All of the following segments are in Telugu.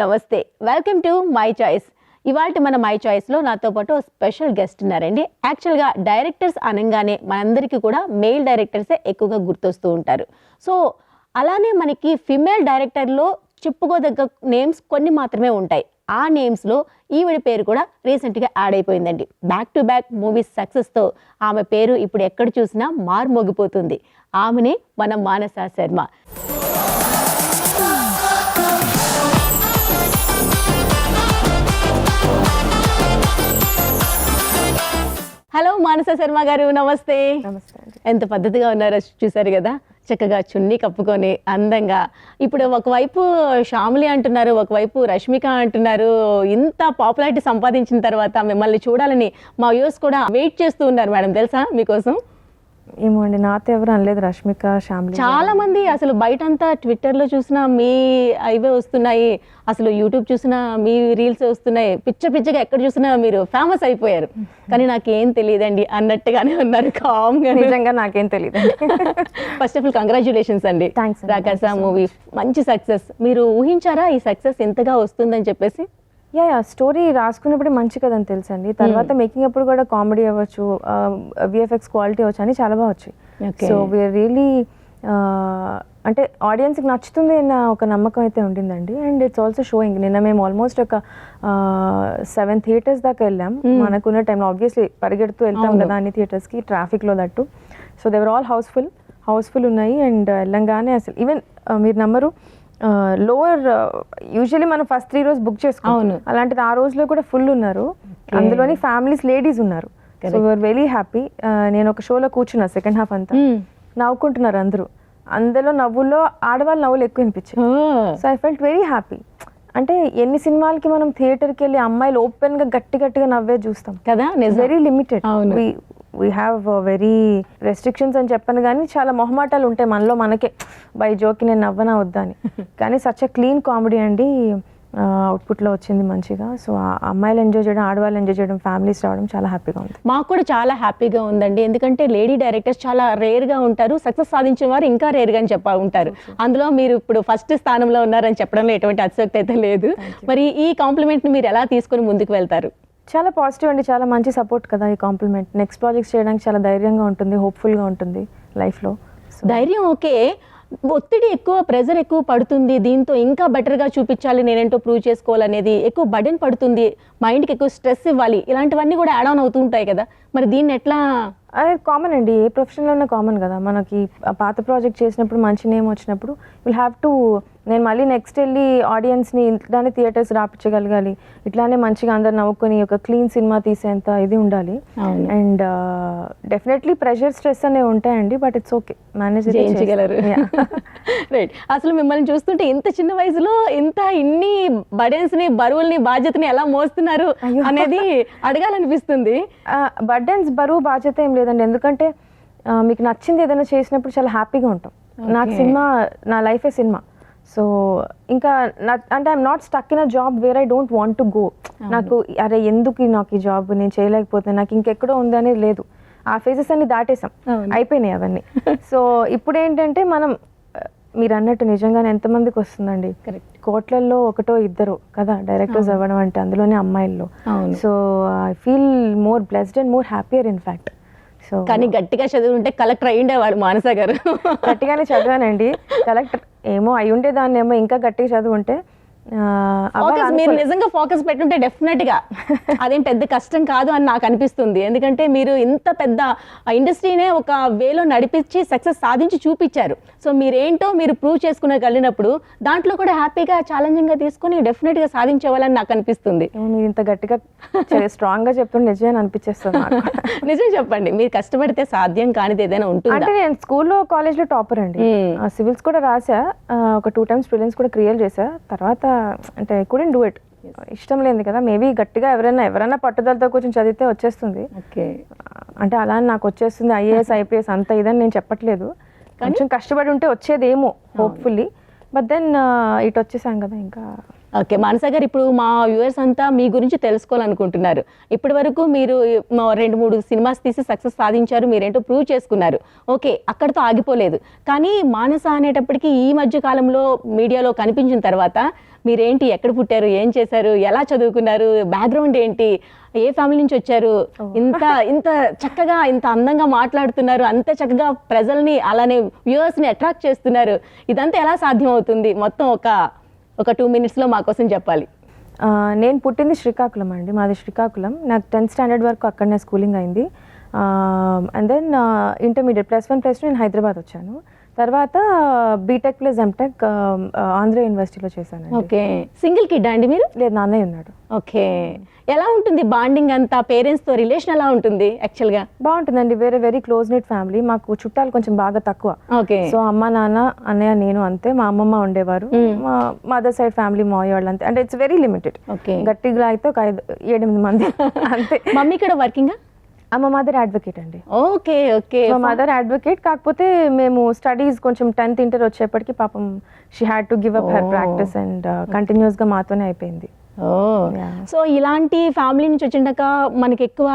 నమస్తే, వెల్కమ్ టు మై చాయిస్. ఇవాళ మన మై చాయిస్లో నాతో పాటు స్పెషల్ గెస్ట్ ఉన్నారండి. యాక్చువల్గా డైరెక్టర్స్ అనగానే మనందరికీ కూడా మెయిల్ డైరెక్టర్సే ఎక్కువగా గుర్తొస్తూ ఉంటారు. సో అలానే మనకి ఫిమేల్ డైరెక్టర్లో చెప్పుకోదగ్గ నేమ్స్ కొన్ని మాత్రమే ఉంటాయి. ఆ నేమ్స్లో ఈవిడ పేరు కూడా రీసెంట్గా యాడ్ అయిపోయిందండి. బ్యాక్ టు బ్యాక్ మూవీస్ సక్సెస్తో ఆమె పేరు ఇప్పుడు ఎక్కడ చూసినా మారుమోగిపోతుంది. ఆమెనే మన మానస శర్మ. హలో మానస శర్మ గారు, నమస్తే. నమస్తే అండి. ఎంత పద్ధతిగా ఉన్నారో చూసారు కదా, చక్కగా చున్నీ కప్పుకొని అందంగా. ఇప్పుడు ఒకవైపు శ్యామిలి అంటున్నారు, ఒకవైపు రష్మిక అంటున్నారు. ఇంత పాపులారిటీ సంపాదించిన తర్వాత మిమ్మల్ని చూడాలని మా వ్యూస్ కూడా వెయిట్ చేస్తూ ఉన్నారు మేడం, తెలుసా మీకోసం? ఏమో అండి, నాతో ఎవరు అనలేదు. రష్మిక, శ్యామిలి చాలా మంది అసలు బయటంతా ట్విట్టర్లో చూసినా మీ ఇవే వస్తున్నాయి, అసలు యూట్యూబ్ చూసినా మీ రీల్స్ వస్తున్నాయి. పిచ్చగా ఎక్కడ చూసినా మీరు ఫేమస్ అయిపోయారు. కానీ నాకేం తెలియదండి అన్నట్టుగానే ఉన్నారు, కామ్గా. నిజంగా నాకేం తెలియదు. ఫస్ట్ ఆఫ్ ఆల్ కంగ్రాచులేషన్స్ అండి. రాకాస మూవీ మంచి సక్సెస్. మీరు ఊహించారా ఈ సక్సెస్ ఎంతగా వస్తుందని చెప్పేసి? యా స్టోరీ రాసుకున్నప్పుడే మంచి కదని తెలుసండి. తర్వాత మేకింగ్ అప్పుడు కూడా కామెడీ అవ్వచ్చు, విఎఫ్ఎక్స్ క్వాలిటీ అవ్వచ్చు అని చాలా బాగా వచ్చాయి. సో వీఆర్ రియలీ అంటే ఆడియన్స్కి నచ్చుతుంది అన్న ఒక నమ్మకం అయితే ఉండిందండి. And it's also sowing. నిన్న మేము ఆల్మోస్ట్ ఒక 7 థియేటర్స్ దాకా వెళ్ళాం. మనకున్న టైంలో ఆబ్వియస్లీ పరిగెడుతూ వెళ్తాం కదా అన్ని థియేటర్స్కి, ట్రాఫిక్లో that. So they were all housefull ఉన్నాయి. అండ్ వెళ్ళంగానే అసలు ఈవెన్ మీరు నమ్మరు, లోవర్ యూజువల్లీ మనం ఫస్ట్ 3 రోజు బుక్ చేసుకోవాలి, అలాంటిది ఆ రోజులో కూడా ఫుల్ ఉన్నారు. అందులోని ఫ్యామిలీస్, లేడీస్ ఉన్నారు. So we are very happy. నేను ఒక షోలో కూర్చున్నా, సెకండ్ హాఫ్ అంతా నవ్వుకుంటున్నారు అందరూ. అందులో నవ్వుల్లో ఆడవాళ్ళ నవ్వులు ఎక్కువ వినిపించాయి. So I felt very happy. అంటే ఎన్ని సినిమాలకి మనం థియేటర్కి వెళ్ళి అమ్మాయిలు ఓపెన్గా గట్టిగా నవ్వే చూస్తాం కదా, very limited. We have very restrictions అని చెప్పను, కానీ చాలా మొహమాటాలు ఉంటాయి మనలో మనకే, బై జోకి నేను నవ్వనా వద్దా అని. కానీ సచ్ ఎ క్లీన్ కామెడీ అండి అవుట్పుట్లో వచ్చింది మంచిగా. సో అమ్మాయిలు ఎంజాయ్ చేయడం, ఆడవాళ్ళు ఎంజాయ్ చేయడం, ఫ్యామిలీస్ రావడం చాలా హ్యాపీగా ఉంది. మాకు కూడా చాలా హ్యాపీగా ఉందండి. ఎందుకంటే లేడీ డైరెక్టర్స్ చాలా రేర్గా ఉంటారు, సక్సెస్ సాధించిన వారు ఇంకా రేర్గా అని ఉంటారు. అందులో మీరు ఇప్పుడు ఫస్ట్ స్థానంలో ఉన్నారని చెప్పడంలో ఎటువంటి అతిశక్తి అయితే లేదు. మరి ఈ కాంప్లిమెంట్ని మీరు ఎలా తీసుకొని ముందుకు వెళ్తారు? చాలా పాజిటివ్ అండి, చాలా మంచి సపోర్ట్ కదా ఈ కాంప్లిమెంట్. నెక్స్ట్ ప్రాజెక్ట్స్ చేయడానికి చాలా ధైర్యంగా ఉంటుంది, హోప్ఫుల్గా ఉంటుంది లైఫ్లో. ధైర్యం ఓకే, ఒత్తిడి ఎక్కువ, ప్రెజర్ ఎక్కువ పడుతుంది. దీంతో ఇంకా బెటర్గా చూపించాలి, నేనేంటో ప్రూవ్ చేసుకోవాలనేది ఎక్కువ బర్డెన్ పడుతుంది, మైండ్కి ఎక్కువ స్ట్రెస్ ఇవ్వాలి, ఇలాంటివన్నీ కూడా యాడ్ ఆన్ అవుతూ ఉంటాయి కదా. మరి దీన్ని ఎట్లా? అది కామన్ అండి, ఏ ప్రొఫెషన్లోనే కామన్ కదా. మనకి పాత ప్రాజెక్ట్ చేసినప్పుడు మంచి నేమ్ వచ్చినప్పుడు విల్ హ్యావ్ టు, నేను మళ్ళీ నెక్స్ట్ వెళ్ళి ఆడియన్స్ని ఇట్లానే థియేటర్స్ రాపించగలగాలి, ఇట్లానే మంచిగా అందరు నవ్వుకొని ఒక క్లీన్ సినిమా తీసేంత ఇది ఉండాలి. అండ్ డెఫినెట్లీ ప్రెషర్, స్ట్రెస్ అనేవి ఉంటాయండి, బట్ ఇట్స్ ఓకే, మేనేజ్ చేయించగలరు. రైట్. అసలు మిమ్మల్ని చూస్తుంటే ఇంత చిన్న వయసులో ఇన్ని బర్డెన్స్ని, బరువుల్ని, బాధ్యతని ఎలా మోస్తున్నారు అనేది అడగాలనిపిస్తుంది. బర్డెన్స్, బరువు, బాధ్యత ఏం లేదండి. ఎందుకంటే మీకు నచ్చింది ఏదైనా చేసినప్పుడు చాలా హ్యాపీగా ఉంటాం. నాకు సినిమా, నా లైఫే సినిమా. సో ఇంకా అంటే I'm not stuck in a job where I don't want to go. నాకు అరే ఎందుకు నాకు ఈ జాబ్, నేను చేయలేకపోతే, నాకు ఇంకెక్కడో ఉంది అనేది లేదు. ఆ ఫేజెస్ అన్ని దాటేసాం, అయిపోయినాయి అవన్నీ. సో ఇప్పుడు ఏంటంటే మనం, మీరు అన్నట్టు నిజంగానే ఎంతమందికి వస్తుందండి, కోట్లల్లో 1-2 కదా డైరెక్టర్స్ అవ్వడం అంటే, అందులోనే అమ్మాయిల్లో. So I feel more blessed and more happier in fact. So కానీ గట్టిగా చదువుంటే కలెక్టర్ అయ్యిండేవారు మానస గారు. గట్టిగానే చదివానండి, కలెక్టర్ ఏమో అయి ఉండేదాన్ని, ఏమో ఇంకా గట్టిగా చదువుంటే. మీరు నిజంగా ఫోకస్ పెట్టుంటే డెఫినెట్ గా అదేం పెద్ద కష్టం కాదు అని నాకు అనిపిస్తుంది. ఎందుకంటే మీరు ఇంత పెద్ద ఇండస్ట్రీనే ఒక వేలో నడిపించి సక్సెస్ సాధించి చూపించారు. సో మీరేంటో మీరు ప్రూవ్ చేసుకునగలిగినప్పుడు దాంట్లో కూడా హ్యాపీగా ఛాలెంజింగ్ గా తీసుకుని డెఫినెట్ గా సాధించేవాళ్ళని నాకు అనిపిస్తుంది. మీరు ఇంత గట్టిగా స్ట్రాంగ్ గా చెప్తుంటే నిజమే అనిపించేస్తుంది. నిజం చెప్పండి, మీరు కష్టపడితే సాధ్యం కానిది ఏదైనా ఉంటుంది. అంటే నేను స్కూల్లో, కాలేజ్లో టాపర్ అండి, సివిల్స్ కూడా రాసా, ఒక 2 times ప్రిలిమ్స్ కూడా క్లియర్ చేసా. తర్వాత అంటే ఐ కుడెంట్ డూ ఇట్, ఇష్టం లేదు కదా. మేబీ గట్టిగా ఎవరైనా పట్టుదలతో కొంచెం చదివితే వచ్చేస్తుంది. అంటే అలా నాకు వచ్చేస్తుంది, ఐఏఎస్, ఐపీఎస్ అంత ఇదని నేను చెప్పట్లేదు. కొంచెం కష్టపడి ఉంటే వచ్చేదేమో హోప్ఫుల్లీ, బట్ దెన్ ఇటు వచ్చేసాం కదా ఇంకా. ఓకే, మానస గారు, ఇప్పుడు మా వ్యూవర్స్ అంతా మీ గురించి తెలుసుకోవాలనుకుంటున్నారు. ఇప్పటి వరకు మీరు 2-3 సినిమాస్ తీసి సక్సెస్ సాధించారు, మీరేంటో ప్రూవ్ చేసుకున్నారు. ఓకే, అక్కడితో ఆగిపోలేదు. కానీ మానస అనేటప్పటికీ ఈ మధ్య కాలంలో మీడియాలో కనిపించిన తర్వాత మీరేంటి, ఎక్కడ పుట్టారు, ఏం చేశారు, ఎలా చదువుకున్నారు, బ్యాక్గ్రౌండ్ ఏంటి, ఏ ఫ్యామిలీ నుంచి వచ్చారు, ఇంత ఇంత చక్కగా ఇంత అందంగా మాట్లాడుతున్నారు, అంతే చక్కగా ప్రజల్ని అలానే వ్యూవర్స్ని అట్రాక్ట్ చేస్తున్నారు, ఇదంతా ఎలా సాధ్యం అవుతుంది? మొత్తం ఒక 2 minutesలో మా కోసం చెప్పాలి. నేను పుట్టింది శ్రీకాకుళం అండి, మాది శ్రీకాకుళం. నాకు 10th స్టాండర్డ్ వరకు అక్కడనే స్కూలింగ్ అయింది. అండ్ దెన్ ఇంటర్మీడియట్ +1 +2 నేను హైదరాబాద్ వచ్చాను. తర్వాత బీటెక్ ప్లస్ ఎంటెక్ ఆంధ్ర యూనివర్సిటీలో చేశాను. ఓకే, సింగిల్ కిడ్ అండి మీరు? లేదు, నాన్నయ్య ఉన్నాడు. ఓకే, ఎలా ఉంటుంది బాండింగ్ అంతా, పేరెంట్స్తో రిలేషన్ ఎలా ఉంటుంది? యాక్చువల్గా బాగుంటుందండి, వెరీ క్లోజ్ నెట్ ఫ్యామిలీ. మాకు చుట్టాలు కొంచెం బాగా తక్కువ. ఓకే, సో అమ్మ, నాన్న, అన్నయ్య, నేను అంతే. మా అమ్మమ్మ ఉండేవారు, మా మదర్ సైడ్ ఫ్యామిలీ మాయ వాళ్ళు అంతే. అంటే ఇట్స్ వెరీ లిమిటెడ్. ఓకే, గట్టిగా అయితే ఒక 7-8 మంది అంతే. మమ్మీ కూడా వర్కింగ్? మా మదర్ అడ్వకేట్ అండి. ఓకే ఓకే, మా మదర్ అడ్వకేట్. కాకపోతే మేము స్టడీస్ కొంచెం 10th ఇంటర్ వచ్చేప్పటికి పాపం she had to give up her practice and కంటిన్యూస్గా మాతోనే అయిపోయింది. సో ఇలాంటి ఫ్యామిలీ నుంచి వచ్చిందాక మనకి ఎక్కువ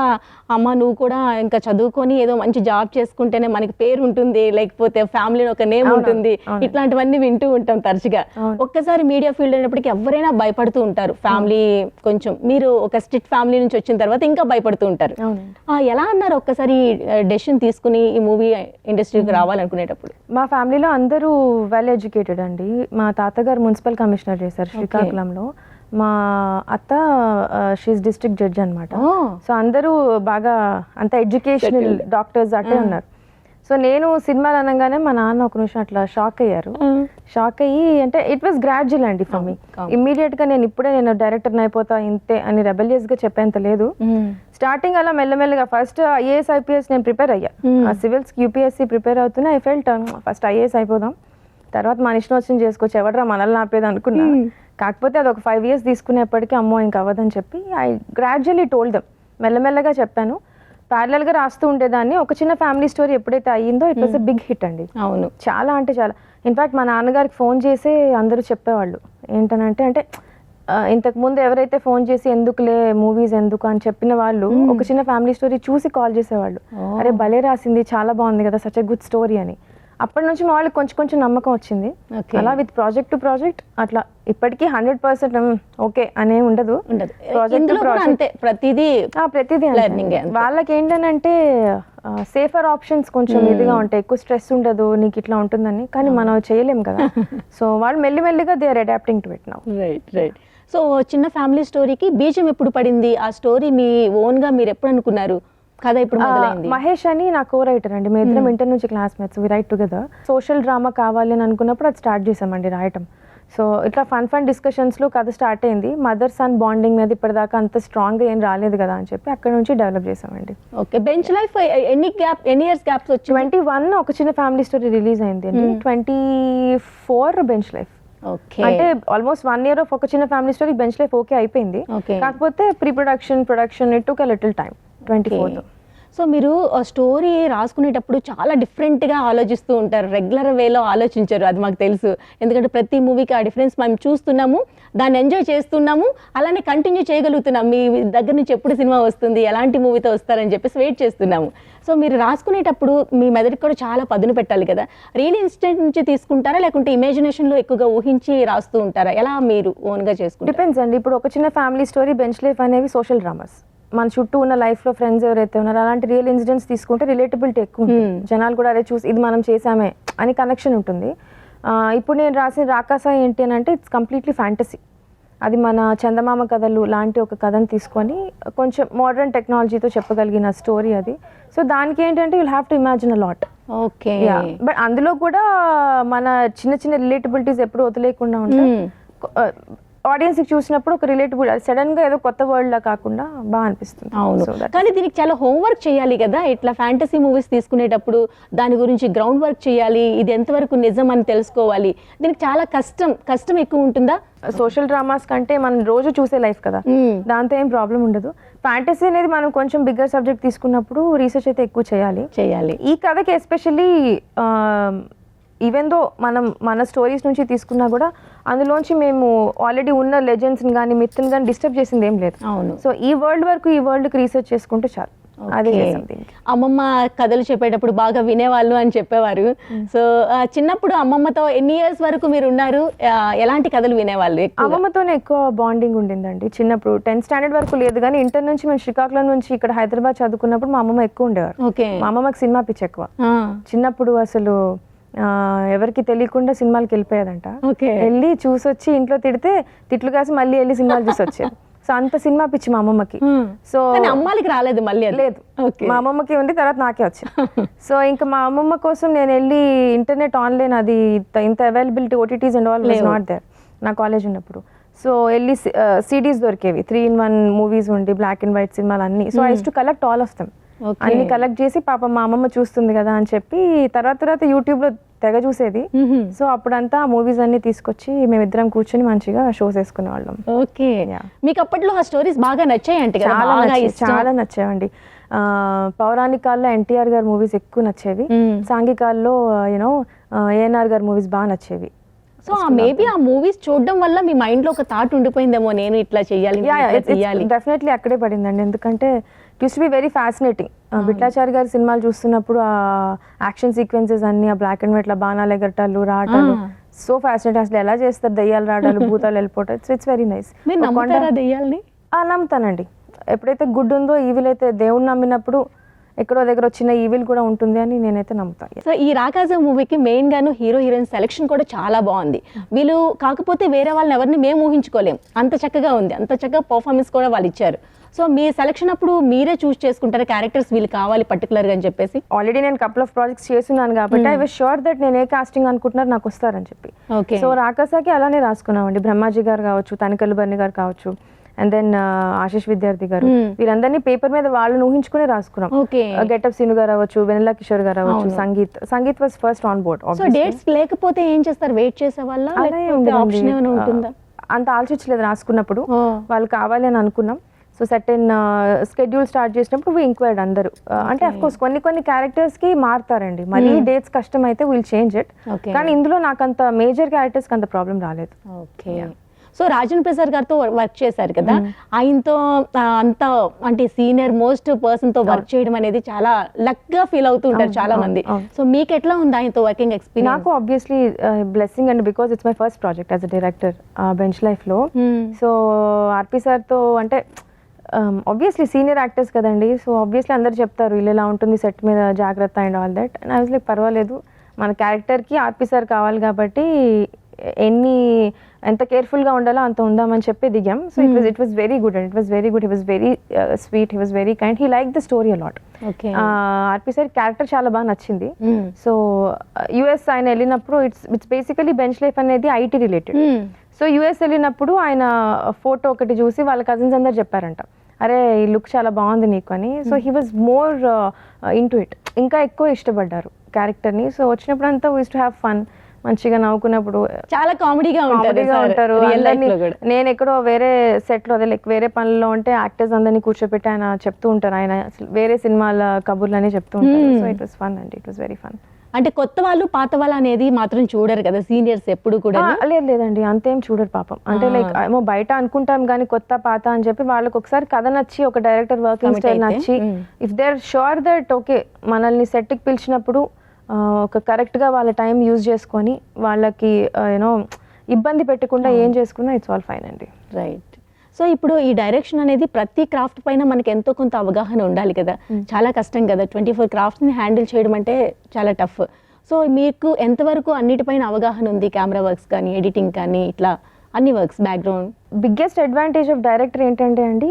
అమ్మ నువ్వు కూడా ఇంకా చదువుకొని ఏదో మంచి జాబ్ చేసుకుంటేనే మనకి పేరు ఉంటుంది, లేకపోతే ఫ్యామిలీలో ఒక నేమ్ ఉంటుంది, ఇట్లాంటివన్నీ వింటూ ఉంటాం తరచుగా. ఒక్కసారి మీడియా ఫీల్డ్ అయినప్పటికీ ఎవరైనా భయపడుతూ ఉంటారు. ఫ్యామిలీ కొంచెం, మీరు ఒక స్ట్రిక్ట్ ఫ్యామిలీ నుంచి వచ్చిన తర్వాత ఇంకా భయపడుతూ ఉంటారు. ఎలా అన్నారు ఒక్కసారి డెసిషన్ తీసుకుని ఈ మూవీ ఇండస్ట్రీకి రావాలనుకునేటప్పుడు? మా ఫ్యామిలీలో అందరూ వెల్ ఎడ్యుకేటెడ్ అండి. మా తాతగారు మున్సిపల్ కమిషనర్ చేశారు శ్రీకాకుళంలో. మా అత్త షీఈ్ డిస్ట్రిక్ట్ జడ్జ్ అనమాట. సో అందరూ బాగా అంత ఎడ్యుకేషనల్ డాక్టర్స్ అట్టే ఉన్నారు. సో నేను సినిమాలు అనగానే మా నాన్న ఒక నిమిషం అట్లా షాక్ అయ్యారు. షాక్ అయ్యి, అంటే ఇట్ వాస్ గ్రాడ్యువల్ అండి ఫర్ మీ. ఇమ్మీడియట్గా నేను డైరెక్టర్ని అయిపోతా ఇంతే అని రెబెలియస్గా చెప్పేంత లేదు. స్టార్టింగ్ అలా మెల్లమెల్లగా ఫస్ట్ IAS IPS నేను ప్రిపేర్ అయ్యా. సివిల్స్కి UPSC ప్రిపేర్ అవుతున్నా. ఐ ఫెల్ట్ ఫస్ట్ IAS అయిపోదాం, తర్వాత మన ఇష్టం వచ్చింది చేసుకోవచ్చు, ఎవడరా మనల్ని ఆపేది అనుకున్నా. కాకపోతే అది ఒక 5 years తీసుకునేప్పటికీ అమ్మో ఇంకా అవ్వదని చెప్పి ఐ గ్రాడ్యువల్లీ టోల్డ్ దెమ్. మెల్లమెల్లగా చెప్పాను. ప్యారలల్గా రాస్తూ ఉండేదాన్ని. ఒక చిన్న ఫ్యామిలీ స్టోరీ ఎప్పుడైతే అయ్యిందో it was a big hit అండి. అవును, చాలా అంటే చాలా. ఇన్ఫ్యాక్ట్ మా నాన్నగారికి ఫోన్ చేసి అందరూ చెప్పేవాళ్ళు ఏంటనంటే, అంటే ఇంతకుముందు ఎవరైతే ఫోన్ చేసి ఎందుకులే మూవీస్ ఎందుకు అని చెప్పిన వాళ్ళు ఒక చిన్న ఫ్యామిలీ స్టోరీ చూసి కాల్ చేసేవాళ్ళు. అరే భలే రాసింది, చాలా బాగుంది కదా, సచ్ ఎ గుడ్ స్టోరీ అని. అప్పటి నుంచి మా వాళ్ళకి కొంచెం నమ్మకం వచ్చింది. అలా విత్ ప్రాజెక్ట్ టు ప్రాజెక్ట్ అట్లా ఇప్పటికీ 100% ఓకే అనే ఉండదు. ప్రతిదీ వాళ్ళకి ఏంటంటే సేఫర్ ఆప్షన్స్ కొంచెం ఇదిగా ఉంటాయి, ఎక్కువ స్ట్రెస్ ఉండదు, నీకు ఇట్లా ఉంటుందని. కానీ మనం చేయలేం కదా. సో వాళ్ళు మెల్లిమెల్లిగా they are adapting to it now. Right. So చిన్న ఫ్యామిలీ స్టోరీకి బీజం ఎప్పుడు పడింది? ఆ స్టోరీ మీ ఓన్గా మీరు ఎప్పుడు అనుకున్నారు? కథ ఇప్పుడు మొదలైంది. మహేష్ అని నా కో రైటర్ అండి, మేము ఇద్దరం ఇంటర్ నుంచి classmates, we write together. Social drama కావాలి అని అనుకున్నప్పుడు అది స్టార్ట్ చేసామండి రాయటం. సో ఇట్లా ఫన్ డిస్కషన్స్లో కథ స్టార్ట్ అయింది. మదర్ సన్ బాండింగ్ మీద ఇప్పటిదాకా అంత స్ట్రాంగ్గా ఏం రాలేదు కదా అని చెప్పి అక్కడ నుంచి డెవలప్ చేసామండి. ఓకే, బెంచ్ లైఫ్ ఎన్ని ఇయర్స్ గ్యాప్స్ వచ్చి? 21 ఒక చిన్న ఫ్యామిలీ స్టోరీ రిలీజ్ అయింది అండి. 24 బెంచ్ లైఫ్. అంటే ఆల్మోస్ట్ 1 year ఆఫ్ ఒక చిన్న family story bench life okay అయిపోయింది. కాకపోతే pre production it took a little time. 24. So మీరు స్టోరీ రాసుకునేటప్పుడు చాలా డిఫరెంట్గా ఆలోచిస్తూ ఉంటారు, రెగ్యులర్ వేలో ఆలోచించారు, అది మాకు తెలుసు. ఎందుకంటే ప్రతి మూవీకి ఆ డిఫరెన్స్ మనం చూస్తున్నాము, దాన్ని ఎంజాయ్ చేస్తున్నాము, అలానే కంటిన్యూ చేయగలుగుతున్నాం. మీ దగ్గర నుంచి ఎప్పుడు సినిమా వస్తుంది, ఎలాంటి మూవీతో వస్తారని చెప్పేసి వెయిట్ చేస్తున్నాము. సో మీరు రాసుకునేటప్పుడు మీ మెదడుకి కూడా చాలా పదును పెట్టాలి కదా. రియల్ ఇన్సిడెంట్ నుంచి తీసుకుంటారా, లేకుంటే ఇమాజినేషన్లో ఎక్కువగా ఊహించి రాస్తూ ఉంటారా? ఎలా మీరు ఓన్గా చేసుకుంటారు? డిపెండ్స్ అండి. ఇప్పుడు ఒక చిన్న ఫ్యామిలీ స్టోరీ బెంచ్ లైఫ్ అనేవి సోషల్ డ్రామాస్. మన చుట్టూ ఉన్న లైఫ్లో ఫ్రెండ్స్ ఎవరైతే ఉన్నారో అలాంటి రియల్ ఇన్సిడెంట్స్ తీసుకుంటే రిలేటబిలిటీ ఎక్కువ ఉంటుంది. జనాలు కూడా అదే చూసి ఇది మనం చేసామే అని కనెక్షన్ ఉంటుంది. ఇప్పుడు నేను రాసిన రాకాస ఏంటి అని అంటే ఇట్స్ కంప్లీట్లీ ఫ్యాంటసీ. అది మన చందమామ కథలు లాంటి ఒక కథను తీసుకొని కొంచెం మోడర్న్ టెక్నాలజీతో చెప్పగలిగిన స్టోరీ అది. సో దానికి ఏంటంటే you'll have to imagine a lot. Okay, but అందులో కూడా మన చిన్న రిలేటబిలిటీస్ ఎప్పుడు వదిలేకుండా ఉంటాయి. ఆడియన్స్కి చూసినప్పుడు ఒక రిలేటబుల్, సడన్గా ఏదో కొత్త వరల్డ్ లా కాకుండా బాగా అనిపిస్తుంది. అవును, కానీ దీనికి చాలా హోంవర్క్ చేయాలి కదా. ఇట్లా ఫ్యాంటసీ మూవీస్ తీసుకునేటప్పుడు దాని గురించి గ్రౌండ్ వర్క్ చేయాలి, ఇది ఎంతవరకు నిజం అని తెలుసుకోవాలి. దీనికి చాలా కష్టం ఎక్కువ ఉంటుందా? సోషల్ డ్రామాస్ కంటే మనం రోజు చూసే లైఫ్ కదా, దాంతో ఏం ప్రాబ్లం ఉండదు. ఫ్యాంటసీ అనేది మనం కొంచెం బిగ్గర్ సబ్జెక్ట్ తీసుకున్నప్పుడు రీసెర్చ్ అయితే ఎక్కువ చేయాలి. ఈ కథకి ఎస్పెషల్లీ ఈవెన్ దో మనం మన స్టోరీస్ నుంచి తీసుకున్నా కూడా అందులోంచి మేము ఆల్రెడీ ఉన్న లెజెండ్స్ని కానీ మిత్ని కానీ డిస్టర్బ్ చేసింది ఏం లేదు. అవును. సో ఈ వరల్డ్ వరకు ఈ వరల్డ్కి రీసెర్చ్ చేసుకుంటే చాలు. అదే చేసాం దీనికి. అమ్మమ్మ కథలు చెప్పేటప్పుడు బాగా వినేవాళ్ళు అని చెప్పేవారు. సో చిన్నప్పుడు అమ్మమ్మతో ఎన్ని ఇయర్స్ వరకు మీరు ఉన్నారు? ఎలాంటి కథలు వినేవాళ్ళు? అమ్మమ్మతోనే ఎక్కువ బాండింగ్ ఉండిందండి చిన్నప్పుడు. 10th స్టాండర్డ్ వరకు లేదు, కానీ ఇంటర్ నుంచి మేము శ్రీకాకుళం నుంచి ఇక్కడ హైదరాబాద్ చదువుకున్నప్పుడు మా అమ్మమ్మ ఎక్కువ ఉండేవారు. మా అమ్మమ్మకి సినిమా పిచ్చి ఎక్కువ. చిన్నప్పుడు అసలు ఎవరికి తెలియకుండా సినిమాలకి వెళ్ళిపోయేదంట. వెళ్ళి చూసొచ్చి ఇంట్లో తిట్లు కాసి మళ్ళీ వెళ్ళి సినిమాలు చూసి వచ్చేది. సో అంత సినిమా పిచ్చి మా అమ్మమ్మకి. సో అమ్మాయికి రాలేదు, మళ్ళీ లేదు, మా అమ్మమ్మకి ఉంది, తర్వాత నాకే వచ్చింది. సో ఇంకా మా అమ్మమ్మ కోసం నేను వెళ్ళి ఇంటర్నెట్ ఆన్లైన్ అది ఇంత availability OTTs and all was not there నా కాలేజ్ ఉన్నప్పుడు. సో వెళ్ళి సిడీస్ దొరికేవి, 3-in-1 మూవీస్ ఉండి బ్లాక్ అండ్ వైట్ సినిమాలు అన్ని. So I use to collect all of them. అన్ని కలెక్ట్ చేసి పాప మా అమ్మమ్మ చూస్తుంది కదా అని చెప్పి తర్వాత యూట్యూబ్ లో తెగ చూసేది. సో అప్పుడంతా ఆ మూవీస్ అన్ని తీసుకొచ్చి మేమిద్దరం కూర్చొని మంచిగా షోస్ వేసుకునే వాళ్ళం. ఓకే, మీకు అప్పట్లో ఆ స్టోరీస్ బాగా నచ్చాయంటే? చాలా నచ్చాయండి. పౌరాణికాల్లో ఎన్టీఆర్ గారి మూవీస్ ఎక్కువ నచ్చేవి, సాంఘికాల్లో యూనో ఏఎన్ఆర్ గారి మూవీస్ బాగా నచ్చేవి. సో మేబీ ఆ మూవీస్ చూడడం వల్ల మీ మైండ్ లో ఒక థాట్ ఉండిపోయిందేమో, నేను ఇట్లా చెయ్యాలి. డెఫినెట్లీ అక్కడే పడిందండి. ఎందుకంటే it used to be very fascinating. Vittalacharya గారి సినిమాలు చూస్తున్నప్పుడు ఆ యాక్షన్ సీక్వెన్సెస్ అన్ని, ఆ బ్లాక్ అండ్ వైట్ లో బాణాలు ఎగరటాలు రావటాలు, సో ఫ్యాసినేటింగ్. అసలు ఎలా చేస్తారు దయ్యాలు రావడాలు, భూతాలు వెళ్ళిపోవటం. It's very nice. నమ్ముతానండి. ఎప్పుడైతే గుడ్ ఉందో ఈవిల్ అయితే, దేవుడిని నమ్మినప్పుడు ఎక్కడో దగ్గర వచ్చిన ఈవిల్ కూడా ఉంటుంది అని నేనైతే నమ్ముతాను. సో ఈ రాకాజ మూవీకి మెయిన్ గాను హీరో హీరోయిన్ సెలెక్షన్ కూడా చాలా బాగుంది. వీళ్ళు కాకపోతే వేరే వాళ్ళని ఎవరిని మేము ఊహించుకోలేం, అంత చక్కగా ఉంది, అంత చక్కగా పర్ఫార్మెన్స్ కూడా వాళ్ళు ఇచ్చారు. సో మీ సెలక్షన్ అప్పుడు మీరే చూస్ చేసుకుంటారా క్యారెక్టర్స్ వీళ్ళు కావాలి పర్టికులర్ గా అని చెప్పేసి? ఆల్రెడీ నేను కపుల్ ఆఫ్ ప్రాజెక్ట్స్ చేస్తున్నాను కాబట్టి ఐ వాస్ ష్యూర్ దట్ నేను ఏ కాస్టింగ్ అనుకుంటున్నారు నాకు వస్తారని చెప్పి. సో రాకాసాకి అలానే రాసుకున్నామండి. బ్రహ్మాజీ గారు కావచ్చు, తనికల్లు బర్ని గారు కావచ్చు, అండ్ దెన్ ఆశిష్ విద్యార్థి గారు, వీళ్ళందరినీ పేపర్ మీద వాళ్ళని ఊహించుకుని రాసుకున్నాం. గెటప్ సీను గారు అవ్వచ్చు, వెనెలా కిషోర్ గారు అవ్వచ్చు, sangeet was first on board. So dates లేకపోతే ఏం చేస్తారు? వెయిట్ చేసే వాళ్ళ అంత ఆలోచించలేదు. రాసుకున్నప్పుడు వాళ్ళు కావాలి అని అనుకున్నాం. సో సర్టెన్ స్కెడ్యూల్ స్టార్ట్ చేసినప్పుడు వీ ఇంక్వైర్డ్ అందరూ. అంటే అఫ్ కోర్స్ కొన్ని క్యారెక్టర్స్ కి మారుతారండి, మరీ డేట్స్ కష్టం అయితే విల్ చేంజ్ ఇట్. కానీ ఇందులో నాకు అంత మేజర్ క్యారెక్టర్స్ కి అంత ప్రాబ్లం రాలేదు. ఓకే. సో రాజేంద్ర ప్రసాద్ గారితో వర్క్ చేశారు కదా, ఆయనతో అంత అంటే సీనియర్ మోస్ట్ పర్సన్ తో వర్క్ చేయడం అనేది చాలా లక్ గా ఫీల్ అవుతూ ఉంటారు చాలా మంది. సో మీకు ఎట్లా ఉంది ఆయనతో వర్కింగ్ ఎక్స్పీరియన్స్? నాకు ఆబ్వియస్లీ బ్లెస్సింగ్ అండి, because it's my first project as a director bench life లో. సో ఆర్పి సార్ తో అంటే ఆబ్వియస్లీ సీనియర్ యాక్టర్స్ కదండి. సో ఆబ్వియస్లీ అందరు చెప్తారు ఇలా ఉంటుంది సెట్ మీద జాగ్రత్త and all that. And I was like పర్వాలేదు, మన క్యారెక్టర్కి ఆర్పి సార్ కావాలి కాబట్టి ఎంత కేర్ఫుల్గా ఉండాలో అంత ఉందామని చెప్పి దిగాం. So it was very good and it was very good. He was very sweet, he was very kind, he like the story a lot. RP sir character చాలా బాగా నచ్చింది. సో యుఎస్ ఆయన వెళ్ళినప్పుడు ఇట్స్ బేసికలీ బెంచ్ లైఫ్ అనేది ఐటీ రిలేటెడ్. సో యుఎస్ వెళ్ళినప్పుడు ఆయన ఫోటో ఒకటి చూసి వాళ్ళ కజిన్స్ అందరు చెప్పారంట, అరే ఈ లుక్ చాలా బాగుంది నీకు అని. So he was more into it, ఇంకా ఎక్కువ ఇష్టపడ్డారు క్యారెక్టర్ని. సో వచ్చినప్పుడు అంతా we used to have fun, మంచిగా నవ్వుకున్నప్పుడు చాలా కామెడీగా ఉంటారు. నేను ఎక్కడో వేరే సెట్ లో అదే వేరే పనుల్లో ఉంటే యాక్టర్స్ అందరినీ కూర్చోపెట్టి ఆయన చెప్తూ ఉంటారు, ఆయన వేరే సినిమాల కబుర్లు అని చెప్తూ ఉంటారు. సో ఇట్ వాస్ ఫన్ అండి, ఇట్ వాస్ వెరీ ఫన్. అంటే కొత్త వాళ్ళు పాత వాళ్ళు అనేది మాత్రం చూడరు కదా సీనియర్స్ ఎప్పుడు కూడా? లేదండి, అంతేం చూడరు పాపం. అంటే లైక్ ఏమో బయట అనుకుంటాం కానీ కొత్త పాత అని చెప్పి వాళ్ళకి ఒకసారి కథ నచ్చి, ఒక డైరెక్టర్ వర్కింగ్ స్టైల్ నచ్చి, if they are sure that okay మనల్ని సెట్కి పిలిచినప్పుడు ఒక కరెక్ట్గా వాళ్ళ టైం యూజ్ చేసుకొని వాళ్ళకి యూనో ఇబ్బంది పెట్టకుండా ఏం చేసుకున్నా ఇట్స్ ఆల్ ఫైన్ అండి. రైట్. సో ఇప్పుడు ఈ డైరెక్షన్ అనేది ప్రతి క్రాఫ్ట్ పైన మనకి ఎంతో కొంత అవగాహన ఉండాలి కదా, చాలా కష్టం కదా 24 క్రాఫ్ట్స్ని హ్యాండిల్ చేయడం అంటే చాలా టఫ్. సో మీకు ఎంతవరకు అన్నిటిపైన అవగాహన ఉంది? కెమెరా వర్క్స్ కానీ, ఎడిటింగ్ కానీ, ఇట్లా అన్ని works background? Biggest advantage of director ఏంటంటే అండి,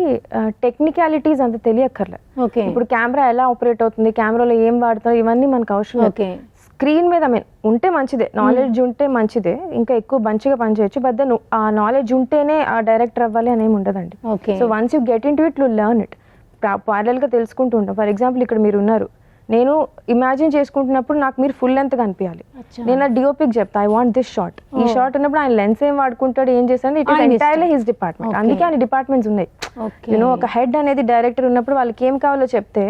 టెక్నికాలిటీస్ అంత తెలియక్కర్లే. ఇప్పుడు కెమెరా ఎలా ఆపరేట్ అవుతుంది, కెమెరాలో ఏం వాడతారు, ఇవన్నీ మనకు అవసరం లేదు. స్క్రీన్ మీద ఉంటే మంచిదే, నాలెడ్జ్ ఉంటే మంచిదే, ఇంకా ఎక్కువ మంచిగా పనిచేయచ్చు. బట్ దెన్ ఆ నాలెడ్జ్ ఉంటేనే ఆ డైరెక్టర్ అవ్వాలి అని ఏమి ఉండదండి. So once you get in to it you learn it. ప్యారలల్గా తెలుసుకుంటూ ఉంటాం. ఫర్ ఎగ్జాంపుల్ ఇక్కడ మీరు ఉన్నారు, నేను ఇమాజిన్ చేసుకుంటున్నప్పుడు నాకు మీరు ఫుల్ లెంత్ కనిపించాలి. నేను డిఓపికి చెప్తా ఐ వాంట్ దిస్ షాట్, ఈ షాట్ ఉన్నప్పుడు ఆయన లెన్స్ ఏం వాడుకుంటాడు, ఏం చేస్తాడు, it is entirely his department. అందుకే ఆయన డిపార్ట్మెంట్స్ ఉన్నాయి. యూనో ఒక హెడ్ అనేది డైరెక్టర్ ఉన్నప్పుడు వాళ్ళకి ఏం కావాలో చెప్తే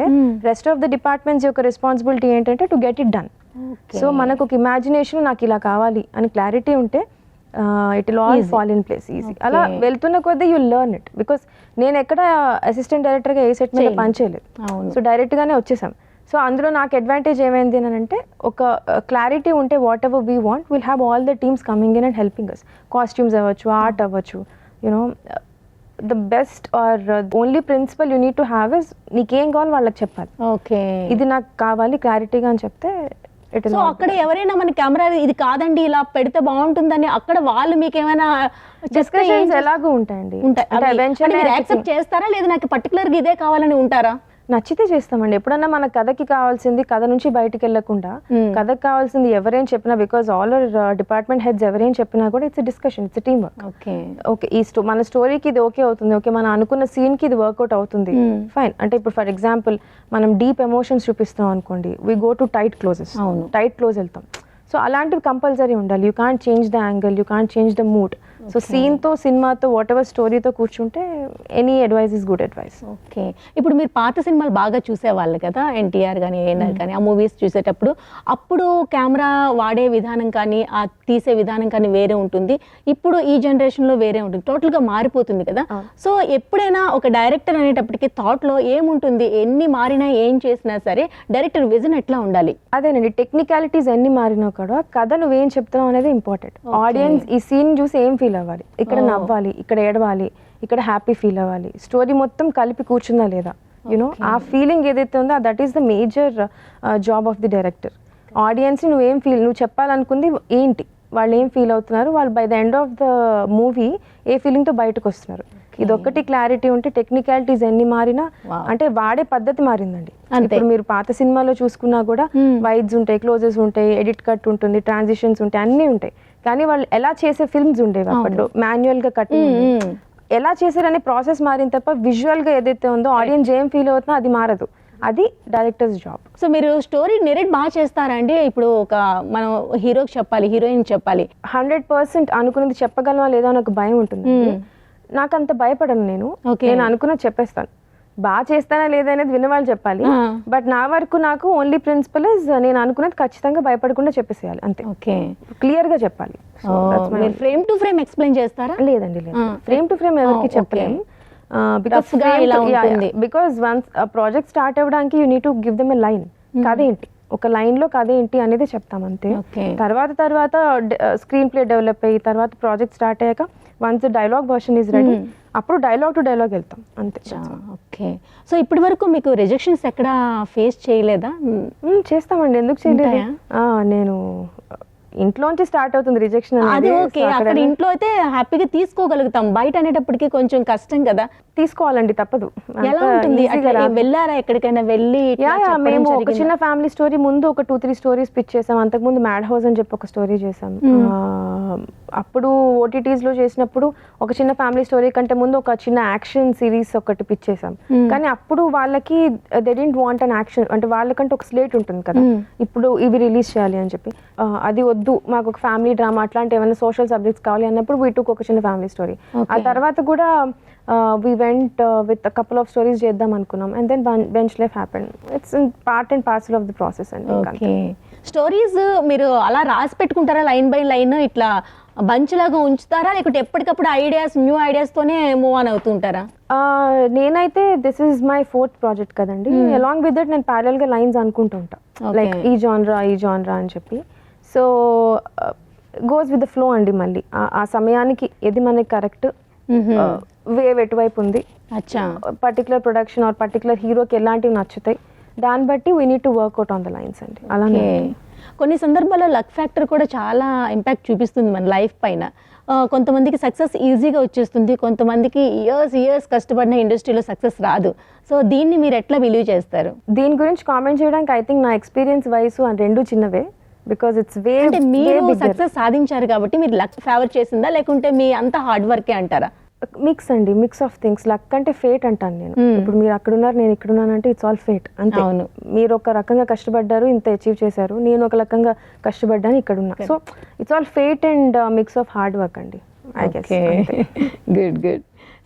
రెస్ట్ ఆఫ్ ద డిపార్ట్మెంట్స్ యొక్క రెస్పాన్సిబిలిటీ ఏంటంటే to get it done. So మనకు ఒక ఇమాజినేషన్ నాకు ఇలా కావాలి అని క్లారిటీ ఉంటే it will all fall in place easy. అలా వెళ్తున్న కొద్దీ యూ లెర్న్ ఇట్. బికాస్ నేను ఎక్కడ అసిస్టెంట్ డైరెక్టర్గా ఏ సెట్ మీద పని చేయలేదు, సో డైరెక్ట్గానే వచ్చేసాం. సో అందులో నాకు అడ్వాంటేజ్ ఏమైంది అని అంటే ఒక క్లారిటీ ఉంటే whatever we want will have all the teams coming in and helping us. Costumes అవ్వచ్చు, ఆర్ట్ అవ్వచ్చు, you know the best or only principle you need to have is నీకేం కావాలి వాళ్ళకి చెప్పాలి. ఓకే, ఇది నాకు కావాలి క్లారిటీగా అని చెప్తే సో అక్కడ ఎవరైనా మన కెమెరా ఇది కాదండి ఇలా పెడితే బాగుంటుందని అక్కడ వాళ్ళు మీకు ఏమైనా డిస్కషన్స్ ఎలాగో ఉంటాయండి. యాక్సెప్ట్ చేస్తారా లేదా నాకు పర్టికులర్గా ఇదే కావాలని ఉంటారా? నచ్చితే చేస్తామండి. ఎప్పుడన్నా మన కథకి కావాల్సింది కథ నుంచి బయటికి వెళ్ళకుండా కథకి కావాల్సింది ఎవరేం చెప్పినా, బికాజ్ ఆల్ డిపార్ట్మెంట్ హెడ్స్ ఎవరేం చెప్పినా కూడా it's discussion, it's team work. Okay ఈ మన స్టోరీకి ఇది ఓకే అవుతుంది, ఓకే మనం అనుకున్న సీన్కి ఇది వర్కౌట్ అవుతుంది, ఫైన్. అంటే ఇప్పుడు ఫర్ ఎగ్జాంపుల్ మనం డీప్ ఎమోషన్స్ చూపిస్తాం అనుకోండి, we go to tight closes, tight close వెళ్తాం. సో అలాంటివి కంపల్సరీ ఉండాలి. You can't change the angle, you can't change the mood. So సీన్తో సినిమాతో వాట్ ఎవర్ స్టోరీతో కూర్చుంటే any advice is good advice. Okay, ఇప్పుడు మీరు పాత సినిమాలు బాగా చూసేవాళ్ళు కదా, ఎన్టీఆర్ కానీ ఏఎన్ఆర్ కానీ, ఆ మూవీస్ చూసేటప్పుడు అప్పుడు కెమెరా వాడే విధానం కానీ ఆ తీసే విధానం కానీ వేరే ఉంటుంది, ఇప్పుడు ఈ జనరేషన్లో వేరే ఉంటుంది, టోటల్గా మారిపోతుంది కదా. సో ఎప్పుడైనా ఒక డైరెక్టర్ అనేటప్పటికి థాట్లో ఏముంటుంది, ఎన్ని మారినా ఏం చేసినా సరే డైరెక్టర్ విజన్ ఎట్లా ఉండాలి? అదేనండి, టెక్నికాలిటీస్ ఎన్ని మారినా కూడా కథ నువ్వేం చెప్తున్నావు అనేది ఇంపార్టెంట్. ఆడియన్స్ ఈ సీన్ చూసి ఏం ఫీల్ అవ్వాలి, ఇక్కడ నవ్వాలి, ఇక్కడ ఏడవాలి, ఇక్కడ హ్యాపీ ఫీల్ అవ్వాలి, స్టోరీ మొత్తం కలిపి కూర్చుందా లేదా, యూనో ఆ ఫీలింగ్ ఏదైతే ఉందో that is the major job of the director. ఆడియన్స్ని నువ్వు చెప్పాలనుకుంది ఏంటి, వాళ్ళు ఏం ఫీల్ అవుతున్నారు, వాళ్ళు by the end of the movie ఏ ఫీలింగ్తో బయటకు వస్తున్నారు, ఇదొక్కటి క్లారిటీ ఉంటే టెక్నికాలిటీస్ ఎన్ని మారినా, అంటే వాడే పద్ధతి మారిందండి. ఇప్పుడు మీరు పాత సినిమాలో చూసుకున్నా కూడా వైడ్స్ ఉంటాయి, క్లోజెస్ ఉంటాయి, ఎడిట్ కట్ ఉంటుంది, ట్రాన్సిషన్స్ ఉంటాయి, అన్నీ ఉంటాయి. కానీ వాళ్ళు ఎలా చేసే ఫిల్మ్స్ ఉండేవి అప్పట్లో, మాన్యువల్ గా కట్టింగ్, ఎలా చేశారనే ప్రాసెస్ మారింది తప్ప విజువల్ గా ఏదైతే ఉందో ఆడియన్స్ ఏం ఫీల్ అవుతుందో అది మారదు. అది డైరెక్టర్స్ జాబ్. సో మీరు స్టోరీ నెరేట్ బాగా చేస్తారా అండి? ఇప్పుడు ఒక మనం హీరోకి చెప్పాలి, హీరోయిన్ చెప్పాలి, 100% అనుకున్నది చెప్పగలవా లేదా అని ఒక భయం ఉంటుంది. నాకు అంత భయపడను నేను అనుకున్నది చెప్పేస్తాను. బాగా చేస్తానా లేదా అనేది విన్నవాళ్ళు చెప్పాలి, బట్ నా వరకు నాకు ఓన్లీ ప్రిన్సిపల్ ఇస్ నేను అనుకున్నది ఖచ్చితంగా భయపడకుండా చెప్పేసేయాలి, అంతే. ఓకే, క్లియర్ గా చెప్పాలి. ఫ్రేమ్ టు ఫ్రేమ్ ఎక్స్ప్లెయిన్ చేస్తారా? లేదండి, లేదు, ఫ్రేమ్ టు ఫ్రేమ్ ఎవరికి చెప్పలేము. బికాస్ వన్స్ ప్రాజెక్ట్ స్టార్ట్ అవ్వడానికి you need to give them a line. కథేంటి, ఒక లైన్ లో కథేంటి అనేది చెప్తాం అంతే. తర్వాత స్క్రీన్ ప్లే డెవలప్ అయ్యి తర్వాత ప్రాజెక్ట్ స్టార్ట్ అయ్యాక once dialogue version is ready, అప్పుడు డైలాగ్ టు డైలాగ్ వెళ్తాం అంతే. ఓకే, సో ఇప్పటి వరకు మీకు రిజెక్షన్స్ ఎక్కడ ఫేస్ చేయలేదా? చేస్తామండి, ఎందుకు చేయలేదు. నేను ఇంట్లోంచి స్టార్ట్ అవుతుంది రిజెక్షన్ అది. ఓకే, అక్కడ ఇంట్లో అయితే హ్యాపీగా తీసుకోగలుగుతాం, బయట అనేటప్పటికి కొంచెం కష్టం కదా. తీసుకోవాలండి, తప్పదు. ఎలా ఉంటుంది? వెళ్ళారా ఎక్కడికైనా వెళ్ళి? మేము ఒక చిన్న ఫ్యామిలీ స్టోరీ ముందు ఒక 2-3 స్టోరీస్ పిచ్ చేసాం. అంతకుముందు మ్యాడ్ హౌస్ అని చెప్పి ఒక స్టోరీ చేసాం. అప్పుడు ఓటీటీస్ లో చేసినప్పుడు ఒక చిన్న ఫ్యామిలీ స్టోరీ కంటే ముందు ఒక చిన్న యాక్షన్ సిరీస్ ఒకటి పిచ్ చేసాం. కానీ అప్పుడు వాళ్ళకి they didn't want an action, అంటే వాళ్ళకంటే ఒక స్లేట్ ఉంటుంది కదా, ఇప్పుడు ఇవి రిలీజ్ చేయాలి అని చెప్పి. అది వద్దు, మాకు ఒక ఫ్యామిలీ డ్రామా అట్లాంటి ఏమైనా సోషల్ సబ్జెక్ట్స్ కావాలి అన్నప్పుడు వీ టుక్ ఒక చిన్న ఫ్యామిలీ స్టోరీ. ఆ తర్వాత కూడా we went with a couple of stories చేద్దాం అనుకున్నాం, and then bench life happened. It's part and parcel of the process అండి. ఓకే, స్టోరీస్ మీరు అలా రాసి పెట్టుకుంటారా లైన్ బై లైన్, ఇట్లా బంచ్ లాగా ఉంచుతారా, లేకపోతే ఎప్పటికప్పుడు ఐడియాస్ న్యూ ఐడియాస్ తోనే మూవ్ ఆన్ అవుతూ ఉంటారా? నేనైతే this is my 4th project కదండి, అలాంగ్ విత్ దట్ నేను ప్యారల్ గా లైన్స్ అనుకుంటూ ఉంటా, లైక్ ఈ జాన్రా అని చెప్పి. So goes with the flow అండి. మళ్ళీ ఆ సమయానికి ఏది మనకి కరెక్ట్, వేవ్ ఎటువైపు ఉంది, పర్టికులర్ ప్రొడక్షన్ ఆర్ పర్టికులర్ హీరోకి ఎలాంటివి నచ్చుతాయి, దాన్ని బట్టి we need to work out on the lines అండి. అలానే కొన్ని సందర్భాల్లో లక్ ఫ్యాక్టర్ కూడా చాలా ఇంపాక్ట్ చూపిస్తుంది మన లైఫ్ పైన. కొంతమందికి సక్సెస్ ఈజీగా వచ్చేస్తుంది, కొంతమందికి ఇయర్స్ కష్టపడిన ఇండస్ట్రీలో సక్సెస్ రాదు. సో దీన్ని మీరు ఎట్లా బిలీవ్ చేస్తారు? దీని గురించి కామెంట్ చేయడానికి ఐ థింక్ నా ఎక్స్పీరియన్స్ వయసు అని రెండు చిన్నవే. బికాజ్ ఇట్స్ అంటే మీరు సక్సెస్ సాధించారు కాబట్టి మీరు లక్ ఫేవర్ చేసిందా, లేకుంటే మీ అంత హార్డ్ వర్కే అంటారా? మిక్స్ అండి, మిక్స్ ఆఫ్ థింగ్స్. లక్ అంటే ఫేట్ అంటాను నేను. ఇప్పుడు మీరు అక్కడ ఉన్నారు, నేను ఇక్కడ ఉన్నాను అంటే ఇట్స్ ఆల్ ఫేట్ అంతే. అవును, మీరు ఒక రకంగా కష్టపడ్డారు, ఇంత అచీవ్ చేశారు, నేను ఒక రకంగా కష్టపడ్డాను, ఇక్కడ ఉన్నా. So it's all fate and mix of hard work అండి, ఐ గెస్. గుడ్.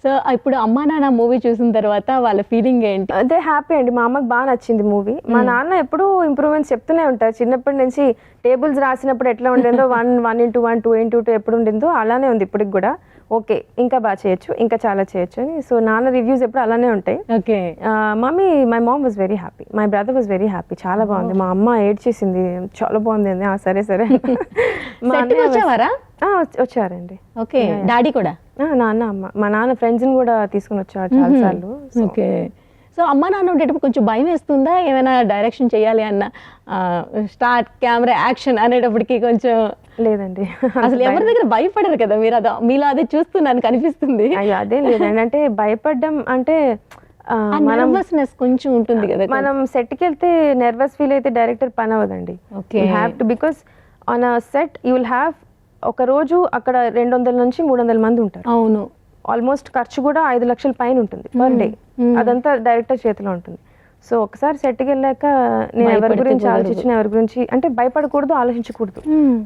సో ఇప్పుడు అమ్మా నాన్న మూవీ చూసిన తర్వాత వాళ్ళ ఫీలింగ్ ఏంటి? అదే హ్యాపీ అండి. మా అమ్మకి బాగా నచ్చింది మూవీ. మా నాన్న ఎప్పుడూ ఇంప్రూవ్మెంట్స్ చెప్తూనే ఉంటారు. చిన్నప్పటి నుంచి టేబుల్స్ రాసినప్పుడు ఎట్లా ఉండిందో 1:1 2:2 ఎప్పుడు ఉండిందో అలానే ఉంది ఇప్పటికి కూడా. ఓకే, ఇంకా బాగా చేయొచ్చు, ఇంకా చాలా చేయొచ్చు అని. సో నాన్న రివ్యూస్ ఎప్పుడు అలానే ఉంటాయి. Okay. My mom was very happy, my brother was very happy. చాలా బాగుంది. మా అమ్మ ఏడ్చేసింది, చాలా బాగుంది అంది. సరే సరే. వచ్చేవారా? వచ్చారండి. ఓకే. డాడీ కూడా? నాన్న అమ్మ, మా నాన్న ఫ్రెండ్స్ని కూడా తీసుకుని వచ్చారు చాలా సార్లు. ఓకే. సో అమ్మ నాన్న ఉండేటప్పుడు కొంచెం భయం వేస్తుందా ఏమైనా డైరెక్షన్ చేయాలి అన్న, స్టార్ట్ కెమెరా యాక్షన్ అనేటప్పటికి కొంచెం? లేదండి, అసలు ఎవరి దగ్గర భయపడరు కదా మీరు, మీలో అదే చూస్తున్నాను కనిపిస్తుంది. అయ్యో అదే లేదండి. అంటే భయపడడం అంటే నర్వస్నెస్ కొంచెం ఉంటుంది కదా. మనం సెట్కి వెళ్తే నర్వస్ ఫీల్ అయితే డైరెక్టర్ పని అవ్వదండి. Because on a set you will have ఒక రోజు అక్కడ 200 నుంచి 300 మంది ఉంటారు. అవును. ఆల్మోస్ట్ ఖర్చు కూడా 5 లక్షల పైన ఉంటుంది పర్ డే. అదంతా డైరెక్టర్ చేతిలో ఉంటుంది. సో ఒకసారి సెట్కి వెళ్ళాక నేను ఎవరి గురించి ఆలోచించిన, ఎవరి గురించి అంటే భయపడకూడదు, ఆలోచించకూడదు.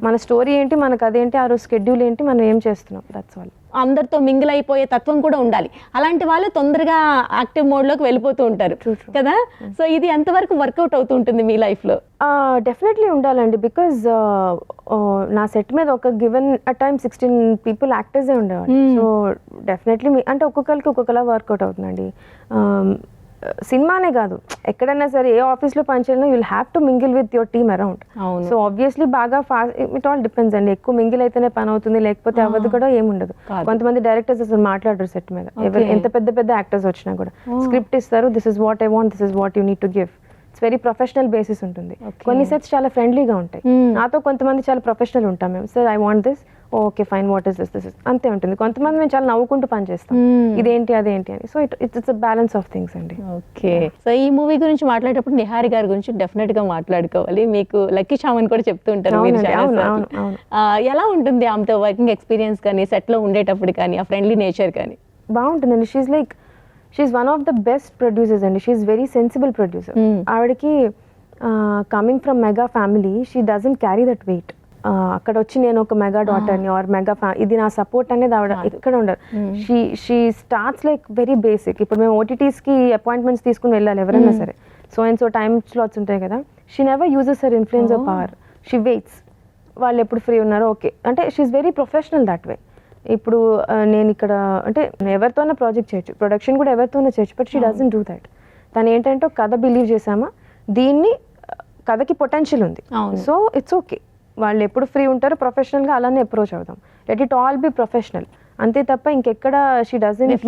మన స్టోరీ ఏంటి, మనకు అదేంటి, ఆ రోజు షెడ్యూల్ ఏంటి, మనం ఏం చేస్తున్నాం, దట్స్ ఆల్. అందరితో మింగిల్ అయిపోయే తత్వం కూడా ఉండాలి. అలాంటి వాళ్ళు తొందరగా యాక్టివ్ మోడ్లోకి వెళ్ళిపోతూ ఉంటారు కదా. సో ఇది ఎంతవరకు వర్కౌట్ అవుతూ ఉంటుంది మీ లైఫ్లో? డెఫినెట్లీ ఉండాలండి. బికాజ్ నా సెట్ మీద ఒక గివెన్ అ టైం 16 పీపుల్ యాక్టర్సే ఉండేవాళ్ళు. సో డెఫినెట్లీ అంటే ఒక్కొక్కరికి ఒక్కొక్కలా వర్కౌట్ అవుతుందండి. సినిమానే కాదు, ఎక్కడైనా సరే ఏ ఆఫీస్లో పనిచేయాలన్నా you will have to mingle with your team around. So obviously బాగా ఫాస్ట్, ఇట్ ఆల్ డిపెండ్స్ అండి. ఎక్కువ మింగిల్ అయితేనే పని అవుతుంది, లేకపోతే అవ్వదు కూడా ఏముండదు. కొంతమంది డైరెక్టర్స్ అసలు మాట్లాడరు సెట్ మీద, ఎంత పెద్ద పెద్ద యాక్టర్స్ వచ్చినా కూడా. స్క్రిప్ట్ ఇస్తారు, this is what I want, this is what you need to give. It's very professional basis ఉంటుంది. కొన్ని సెట్స్ చాలా ఫ్రెండ్లీగా ఉంటాయి. నాతో కొంతమంది చాలా ప్రొఫెషనల్ ఉంటాం మేము. Sir I want this, okay fine, what is this, this is అంతే ఉంటుంది. కొంతమంది మేము చాలా నవ్వుకుంటూ పని చేస్తాం, ఇదేంటి అదేంటి అని. So it's balance of things అండి. ఓకే. సో ఈ మూవీ గురించి మాట్లాడేటప్పుడు నిహారి గారి గురించి డెఫినెట్ గా మాట్లాడుకోవాలి. మీకు లక్కీ చామన్ కూడా చెప్తూ ఉంటారు. ఎలా ఉంటుంది ఆమెతో వర్కింగ్ ఎక్స్పీరియన్స్ కానీ, సెట్ లో ఉండేటప్పుడు కానీ, ఆ ఫ్రెండ్లీ నేచర్ కానీ? బాగుంటుందండి. She's one of the best producers అండి. She's very sensible producer. ఆవిడకి coming from mega family, she doesn't carry that weight. అక్కడ వచ్చి నేను ఒక మెగా డాటర్ని ఆర్ మెగా ఇది నా సపోర్ట్ అనేది ఆవిడ ఇక్కడ ఉండరు. She starts like very basic. ఇప్పుడు మేము ఓటీటీస్కి అపాయింట్మెంట్స్ తీసుకుని వెళ్ళాలి ఎవరైనా సరే, so and so time slots ఉంటాయి కదా. She never uses her influence of power. She waits, వాళ్ళు ఎప్పుడు ఫ్రీ ఉన్నారో ఓకే అంటే. She's very professional that way. ఇప్పుడు నేను ఇక్కడ అంటే ఎవరితోనే ప్రాజెక్ట్ చేయొచ్చు, ప్రొడక్షన్ కూడా ఎవరితోనే చేయొచ్చు, but she doesn't do that. తను ఏంటంటే కథ బిలీవ్ చేసామా, దీన్ని కథకి పొటెన్షియల్ ఉంది, సో ఇట్స్ ఓకే. వాళ్ళు ఎప్పుడు ఫ్రీ ఉంటారో ప్రొఫెషనల్గా అలానే అప్రోచ్ అవుదాం. Let it all be professional అంతే తప్ప ఇంకెక్కడ she doesn't